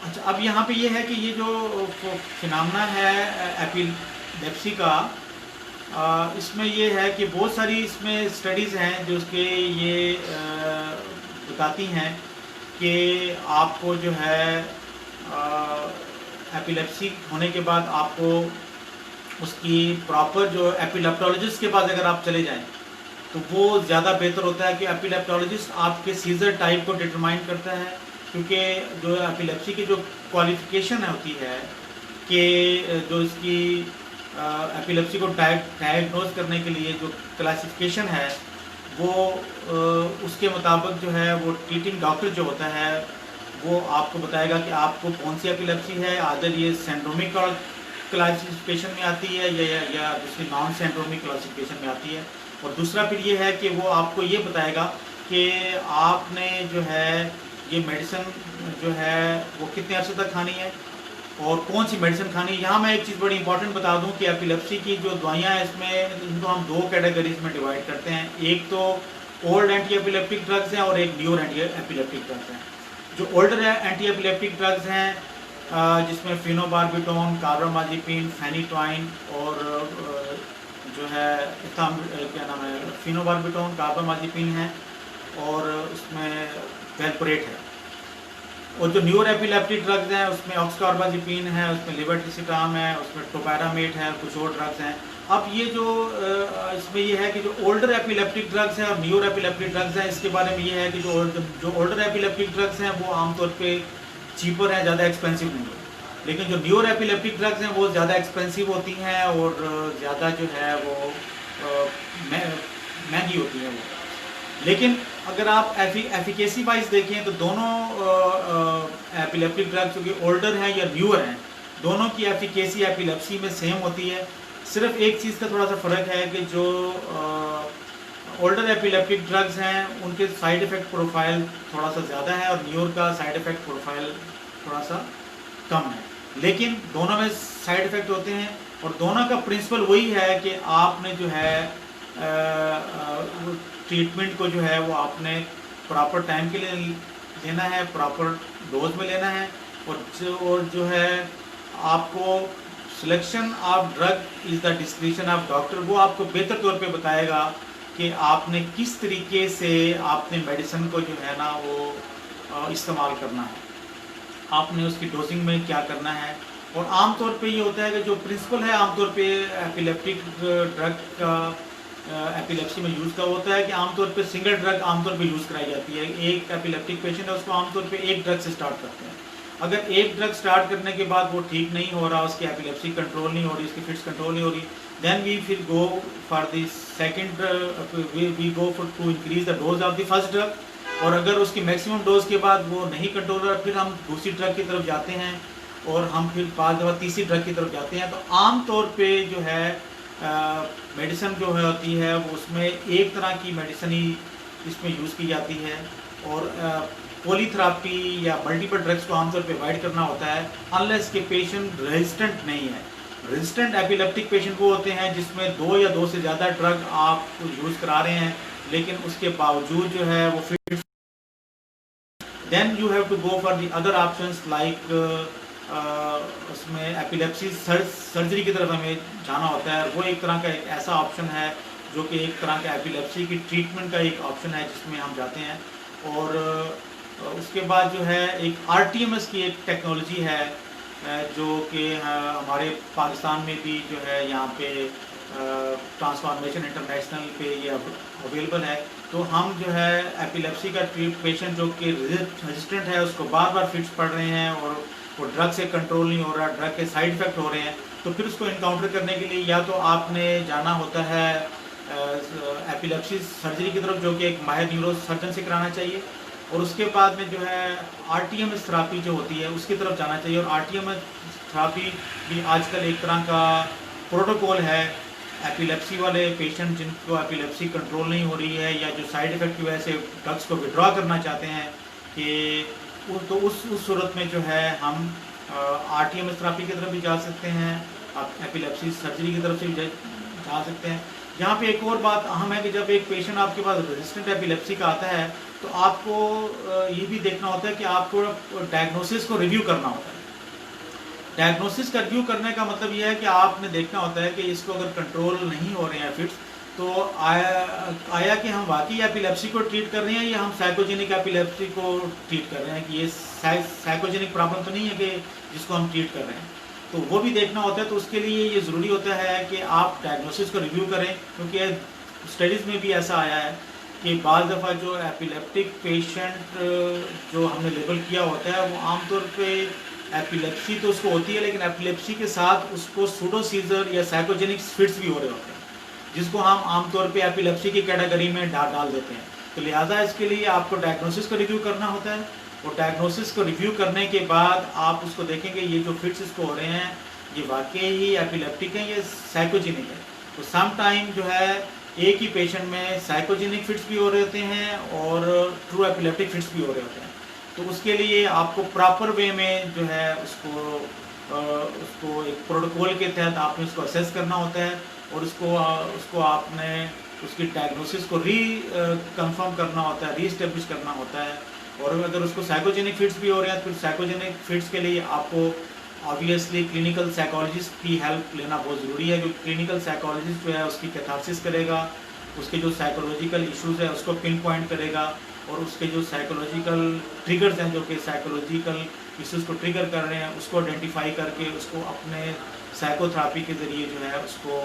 [SPEAKER 1] अच्छा, अब यहाँ पे ये है कि ये जो फिनोमेना है एपिलेप्सी का, इसमें ये है कि बहुत सारी इसमें स्टडीज़ हैं जो उसके ये बताती हैं कि आपको जो है एपिलेप्सी होने के बाद आपको उसकी प्रॉपर जो एपिलेप्टोलॉजिस्ट के पास अगर आप चले जाएं तो वो ज़्यादा बेहतर होता है कि एपिलेप्टोलॉजिस्ट आपके सीजर टाइप को डिटरमाइन करता है। क्योंकि जो एपिलेप्सी की जो क्वालिफिकेशन होती है कि जो इसकी एपिलेप्सी को डायग्नोज करने के लिए जो क्लासिफिकेशन है वो उसके मुताबिक जो है वो ट्रीटिंग डॉक्टर जो होता है वो आपको बताएगा कि आपको कौन सी एपिलेप्सी है। आदर ये सिंड्रोमिक क्लासिफिकेशन में आती है या दूसरी नॉन सिंड्रोमिक क्लासिफिकेशन में आती है। और दूसरा फिर ये है कि वो आपको ये बताएगा कि आपने जो है ये मेडिसिन जो है वो कितने अर्से तक खानी है और कौन सी मेडिसिन खानी है। यहाँ मैं एक चीज़ बड़ी इंपॉर्टेंट बता दूँ कि एपिलेप्सी की जो दवाइयाँ हैं इसमें इनको हम 2 कैटेगरीज में डिवाइड करते हैं। एक तो ओल्ड एंटी एपिलेप्टिक ड्रग्स हैं और एक न्यूर एंटी एपिलेप्टिक ड्रग्स हैं। जो ओल्डर एंटी एपिलेप्टिक ड्रग्स हैं जिसमें फिनोबार्बिटोन, कार्बामाज़ेपिन, फेनिटोइन और जो है क्या नाम है फिनोबार्बिटोन, कार्बामाज़ेपिन है और उसमें वेल्पोरेट है। और जो न्यूरो एपिलेप्टिक ड्रग्स हैं उसमें ऑक्सकार्बाजेपिन है, उसमें लेवोटिसिटाम है, उसमें टोपैरामेट है, कुछ और ड्रग्स हैं। अब ये जो इसमें ये है कि जो ओल्डर एपिलेप्टिक ड्रग्स हैं और न्यूरो एपिलेप्टिक ड्रग्स हैं इसके बारे में ये है कि जो ओल्डर एपिलेप्टिक ड्रग्स हैं वो आमतौर पे चीपर हैं, ज़्यादा एक्सपेंसिव नहीं है। लेकिन जो न्यूरो एपिलेप्टिक ड्रग्स हैं वो ज़्यादा एक्सपेंसिव होती हैं और ज़्यादा जो है वो महंगी होती हैं वो। लेकिन अगर आप एफिकेसी वाइज देखें तो दोनों एपिलेप्टिक ड्रग्स जो कि ओल्डर हैं या न्यूअर हैं दोनों की एफिकेसी एपिलेप्सी में सेम होती है। सिर्फ एक चीज़ का थोड़ा सा फ़र्क है कि जो ओल्डर एपिलेप्टिक ड्रग्स हैं उनके साइड इफ़ेक्ट प्रोफाइल थोड़ा सा ज़्यादा है और न्यूअर का साइड इफ़ेक्ट प्रोफाइल थोड़ा सा कम है। लेकिन दोनों में साइड इफ़ेक्ट होते हैं और दोनों का प्रिंसिपल वही है कि आपने जो है ट्रीटमेंट को जो है वो आपने प्रॉपर टाइम के लिए लेना है, प्रॉपर डोज में लेना है और जो है आपको selection of drug is the description of doctor. वो आपको बेहतर तौर पे बताएगा कि आपने किस तरीके से आपने मेडिसिन को जो है ना वो इस्तेमाल करना है, आपने उसकी डोजिंग में क्या करना है। और आमतौर पे ये होता है कि जो प्रिंसिपल है आमतौर पे एपिलेप्टिक ड्रग का एपिलेप्सी में यूज़ का होता है कि आमतौर पे सिंगल ड्रग आमतौर पे यूज़ कराई जाती है। एक एपिलेप्टिक पेशेंट है उसको आमतौर पे एक ड्रग से स्टार्ट करते हैं। अगर एक ड्रग स्टार्ट करने के बाद वो ठीक नहीं हो रहा, उसकी एपिलेप्सी कंट्रोल नहीं हो रही, उसकी फिट्स कंट्रोल नहीं हो रही, देन वी फिर go for the second, we go for to increase the dose of the first drug. और अगर उसकी मैक्सिमम डोज के बाद वो नहीं कंट्रोल हो रहा, फिर हम दूसरी ड्रग की तरफ जाते हैं और हम फिर 5 दफ़ा तीसरी ड्रग की तरफ जाते हैं। तो आम तौर पे जो है मेडिसिन जो है होती है वो उसमें एक तरह की मेडिसिन ही इसमें यूज़ की जाती है और पॉलीथेरापी या मल्टीपल ड्रग्स को आमतौर पे अवॉइड करना होता है अनलेस के पेशेंट रेजिस्टेंट नहीं है। रेजिस्टेंट एपिलेप्टिक पेशेंट वो होते हैं जिसमें 2 या 2 से ज़्यादा ड्रग आप यूज़ करा रहे हैं लेकिन उसके बावजूद जो है वो fit, then you have to go for the other options like उसमें एपिलेप्सी सर्जरी की तरफ हमें जाना होता है। वो एक तरह का एक ऐसा ऑप्शन है जो कि एक तरह का एपिलेप्सी की ट्रीटमेंट का एक ऑप्शन है जिसमें हम जाते हैं। और उसके बाद जो है एक RTMS की एक टेक्नोलॉजी है जो कि हमारे पाकिस्तान में भी जो है यहाँ पे ट्रांसफॉर्मेशन इंटरनेशनल पे ये अवेलेबल है। तो हम जो है एपिलेप्सी का पेशेंट जो कि रेजिस्टेंट है उसको बार बार फिट्स पड़ रहे हैं और वो ड्रग से कंट्रोल नहीं हो रहा, ड्रग के साइड इफ़ेक्ट हो रहे हैं, तो फिर उसको इनकाउंटर करने के लिए या तो आपने जाना होता है एपिलेप्सी सर्जरी की तरफ जो कि एक माहिर न्यूरो सर्जन से कराना चाहिए और उसके बाद में जो है RTMS थेरापी जो होती है उसकी तरफ जाना चाहिए। और RTMS थेरापी भी आजकल एक तरह का प्रोटोकॉल है एपिलेप्सी वाले पेशेंट जिनको एपिलेप्सी कंट्रोल नहीं हो रही है या जो साइड इफ़ेक्ट की वजह से ड्रग्स को विड्रॉ करना चाहते हैं कि तो उस सूरत में जो है हम RTMS थेरापी की तरफ भी जा सकते हैं, आप एपिलेप्सी सर्जरी की तरफ से भी जा सकते हैं। यहाँ पे एक और बात अहम है कि जब एक पेशेंट आपके पास रेजिस्टेंट एपिलेप्सी का आता है तो आपको ये भी देखना होता है कि आपको डायग्नोसिस को रिव्यू करना होता है। डायग्नोसिस का रिव्यू करने का मतलब ये है कि आपने देखना होता है कि इसको अगर कंट्रोल नहीं हो रहे हैं फिट्स तो आया कि हम वाकई एपिलेप्सी को ट्रीट कर रहे हैं या हम साइकोजेनिक एपिलेप्सी को ट्रीट कर रहे हैं कि ये साइकोजेनिक प्रॉब्लम तो नहीं है कि जिसको हम ट्रीट कर रहे हैं, तो वो भी देखना होता है। तो उसके लिए ये ज़रूरी होता है कि आप डायग्नोसिस को रिव्यू करें क्योंकि स्टडीज़ में भी ऐसा आया है कि बाज़ दफ़ा जो एपिलेप्टिक पेशेंट जो हमने लेबल किया होता है वो आमतौर पे एपिलेप्सी तो उसको होती है लेकिन एपिलेप्सी के साथ उसको सूडो सीजर या साइकोजेनिक फिट्स भी हो रहे होते हैं जिसको हम आमतौर पे एपिलेप्सी की कैटेगरी में डाल देते हैं। तो लिहाजा इसके लिए आपको डायग्नोसिस को रिव्यू करना होता है और डायग्नोसिस को रिव्यू करने के बाद आप उसको देखेंगे ये जो फिट्स इसको हो रहे हैं ये वाकई ही एपिलेप्टिक है, ये साइकोजेनिक है। तो सम टाइम जो है एक ही पेशेंट में साइकोजेनिक फिट्स भी हो रहे होते हैं और ट्रू एपिलेप्टिक फिट्स भी हो रहे होते हैं। तो उसके लिए आपको प्रॉपर वे में जो है उसको एक प्रोटोकॉल के तहत आपने उसको असेस करना होता है और उसको आपने उसकी डायग्नोसिस को कंफर्म करना होता है, रीस्टेब्लिश करना होता है। और अगर उसको साइकोजेनिक फिट्स भी हो रहे हैं तो फिर साइकोजेनिक फिट्स के लिए आपको ऑब्वियसली क्लिनिकल साइकोलॉजिस्ट की हेल्प लेना बहुत ज़रूरी है क्योंकि क्लिनिकल साइकोलॉजिस्ट जो है उसकी कैथारसिस करेगा, उसके जो साइकोलॉजिकल इश्यूज़ है उसको पिन पॉइंट करेगा और उसके जो साइकोलॉजिकल ट्रिगर्स हैं जो कि साइकोलॉजिकल इश्यूज़ को ट्रिगर कर रहे हैं उसको आइडेंटिफाई करके उसको अपने साइकोथेरापी के ज़रिए जो है उसको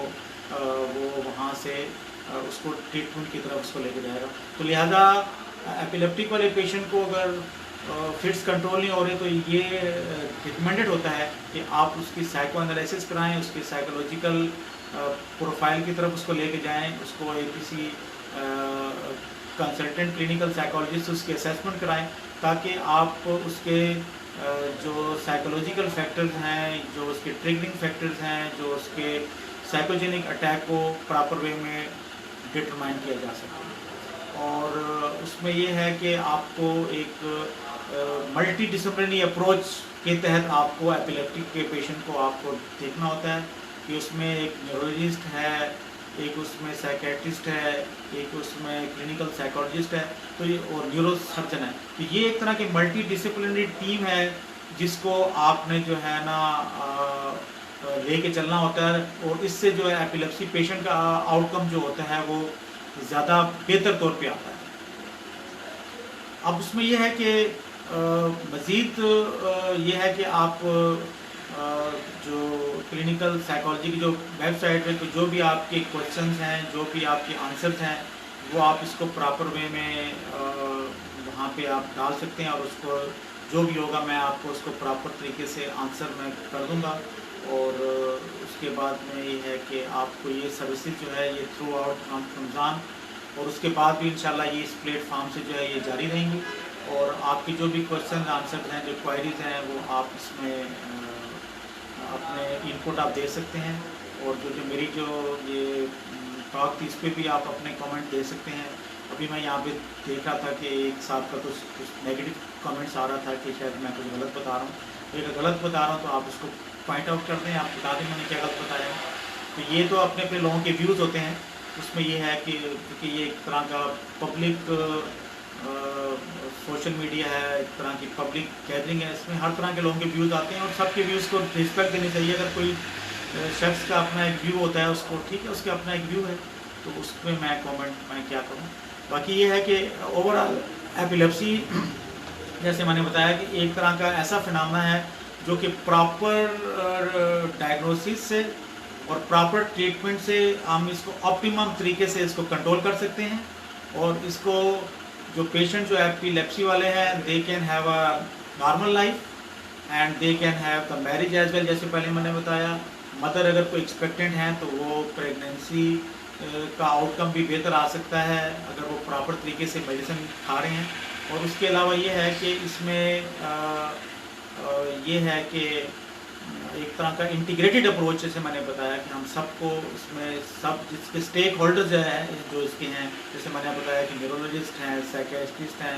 [SPEAKER 1] वो वहाँ से उसको ट्रीटमेंट की तरफ उसको लेके जाएगा। तो लिहाजा एपिलेप्टिक वाले पेशेंट को अगर फिट्स कंट्रोल नहीं हो रहे तो ये रिकमेंडेड होता है कि आप उसकी साइको एनालिसिस कराएं, उसकी साइकोलॉजिकल प्रोफाइल की तरफ उसको लेके जाएं, उसको किसी कंसल्टेंट क्लिनिकल साइकोलॉजिस्ट उसकी असेसमेंट कराएं ताकि आप उसके जो साइकोलॉजिकल फैक्टर्स हैं, जो उसके ट्रिगरिंग फैक्टर्स हैं, जो उसके साइकोजेनिक अटैक को प्रॉपर वे में डिटरमाइन किया जा सके। और उसमें ये है कि आपको एक मल्टी डिसिप्लिनरी अप्रोच के तहत आपको एपिलेप्टिक के पेशेंट को आपको देखना होता है कि उसमें एक न्यूरोलॉजिस्ट है, एक उसमें साइकेट्रिस्ट है, एक उसमें क्लिनिकल साइकोलॉजिस्ट है तो ये और न्यूरो सर्जन है। तो ये एक तरह की मल्टी डिसिप्लिनरी टीम है जिसको आपने जो है ना लेके चलना होता है और इससे जो है एपिलेप्सी पेशेंट का आउटकम जो होता है वो ज़्यादा बेहतर तौर पे आता है। अब उसमें यह है कि मज़ीद ये है कि आप जो क्लिनिकल साइकोलॉजी की जो वेबसाइट पे जो भी आपके क्वेश्चंस हैं, जो भी आपके आंसर्स हैं, वो आप इसको प्रॉपर वे में वहाँ पे आप डाल सकते हैं और उसको जो भी होगा मैं आपको उसको प्रॉपर तरीके से आंसर मैं कर दूँगा। और उसके बाद में ये है कि आपको ये सर्विसेज जो है ये थ्रू आउट रमज़ान और उसके बाद भी इंशाल्लाह ये इस प्लेटफॉर्म से जो है ये जारी रहेंगी। और आपके जो भी क्वेश्चन आंसर हैं, जो क्वायरीज हैं, वो आप इसमें अपने इनपुट आप दे सकते हैं। और जो मेरी जो ये टॉक थी इस पर भी आप अपने कमेंट दे सकते हैं। अभी मैं यहाँ पे देख रहा था कि एक साहब का कुछ नेगेटिव कमेंट्स आ रहा था कि शायद मैं कुछ गलत बता रहा हूँ। अगर गलत बता रहा हूँ तो आप उसको पॉइंट आउट कर दें, आप बता दें मैंने क्या गलत बताया। तो ये तो अपने अपने लोगों के व्यूज़ होते हैं। उसमें ये है कि क्योंकि ये एक तरह का पब्लिक सोशल मीडिया है, एक तरह की पब्लिक गैदरिंग है, इसमें हर तरह के लोगों के व्यूज़ आते हैं और सबके व्यूज़ को रिस्पेक्ट देनी चाहिए। अगर कोई शख्स का अपना एक व्यू होता है उसको ठीक है, उसका अपना एक व्यू है, तो उसमें मैं कमेंट मैं क्या करूँ। बाकी ये है कि ओवरऑल एपिलेप्सी जैसे मैंने बताया कि एक तरह का ऐसा फिनोमेना है जो कि प्रॉपर डायग्नोसिस से और प्रॉपर ट्रीटमेंट से हम इसको ऑप्टिमम तरीके से इसको कंट्रोल कर सकते हैं। और इसको जो पेशेंट जो एपिलेप्सी वाले हैं they can have a normal life and they can have the marriage as well. जैसे पहले मैंने बताया, मदर अगर कोई एक्सपेक्टेंट हैं तो वो प्रेगनेंसी का आउटकम भी बेहतर आ सकता है अगर वो प्रॉपर तरीके से मेडिसिन खा रहे हैं। और उसके अलावा ये है कि इसमें ये है कि एक तरह का इंटीग्रेटेड अप्रोच जैसे मैंने बताया कि हम सबको इसमें सब जिसके स्टेक होल्डर्स जो हैं जो इसके हैं, जैसे मैंने बताया कि न्यूरोलॉजिस्ट हैं, साइकियाट्रिस्ट हैं,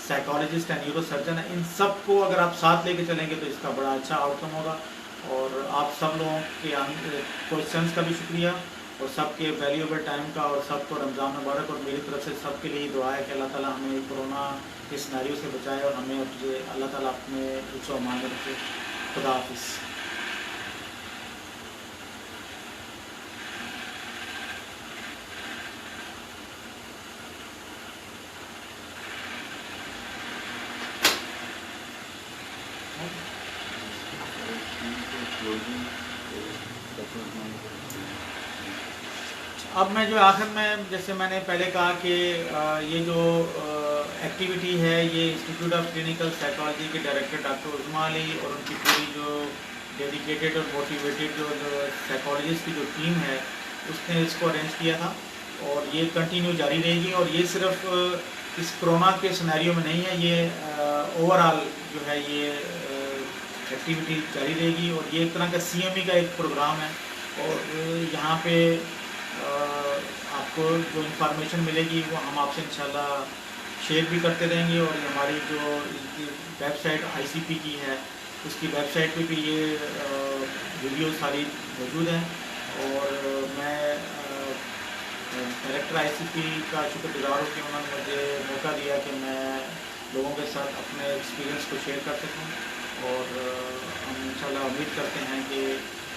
[SPEAKER 1] साइकोलॉजिस्ट हैं, न्यूरोसर्जन हैं, इन सब को अगर आप साथ लेके चलेंगे तो इसका बड़ा अच्छा आउटकम होगा। और आप सब लोगों के क्वेश्चंस का भी शुक्रिया और सबके वैल्यूएबल टाइम का, और सबको रमज़ान मुबारक। और मेरी तरफ से सबके लिए दुआ है कि अल्लाह ताला हमें कोरोना के सिनेरियो से बचाए और हमें अल्लाह ताला अपने हिफ्ज़ व अमान में रखे। खुदा हाफिज़। अब मैं जो आखिर में जैसे मैंने पहले कहा कि ये जो एक्टिविटी है ये इंस्टीट्यूट ऑफ क्लिनिकल साइकोलॉजी के डायरेक्टर डॉक्टर उज़मा अली और उनकी पूरी जो डेडिकेटेड और मोटिवेटेड जो साइकोलॉजिस्ट की जो टीम है उसने इसको अरेंज किया था और ये कंटिन्यू जारी रहेगी। और ये सिर्फ इस कोरोना के सिनेरियो में नहीं है, ये ओवरऑल जो है ये एक्टिविटी जारी रहेगी। और ये एक तरह का CME का एक प्रोग्राम है और यहाँ पे आपको जो इन्फॉर्मेशन मिलेगी वो हम आपसे इंशाल्लाह शेयर भी करते रहेंगे। और हमारी जो वेबसाइट ICP की है उसकी वेबसाइट पे भी ये वीडियो सारी मौजूद हैं। और मैं डायरेक्टर ICP का शुक्रगुजार हूँ कि उन्होंने मुझे मौका दिया कि मैं लोगों के साथ अपने एक्सपीरियंस को शेयर कर सकूँ। और हम इंशाल्लाह उम्मीद करते हैं कि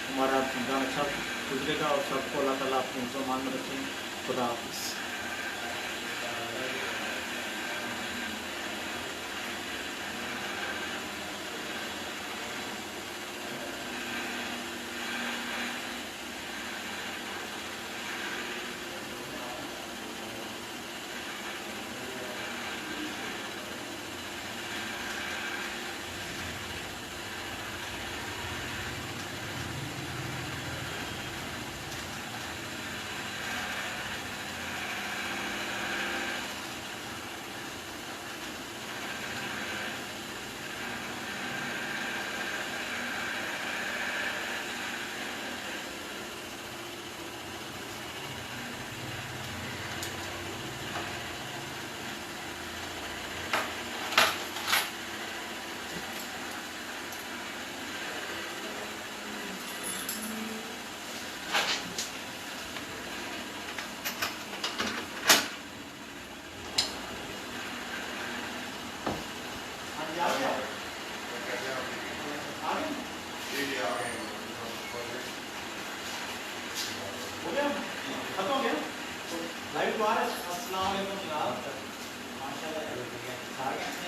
[SPEAKER 1] हमारा रमज़ान अच्छा गुजरेगा और सबको अल्लाह ताला अपने हिफ्ज़ व अमान में रखें। खुदा हाफिज़।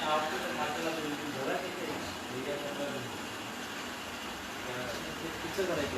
[SPEAKER 1] आपको तो माशाल्लाह बिल्कुल ज़रूरत है।
[SPEAKER 2] पिक्चर करायची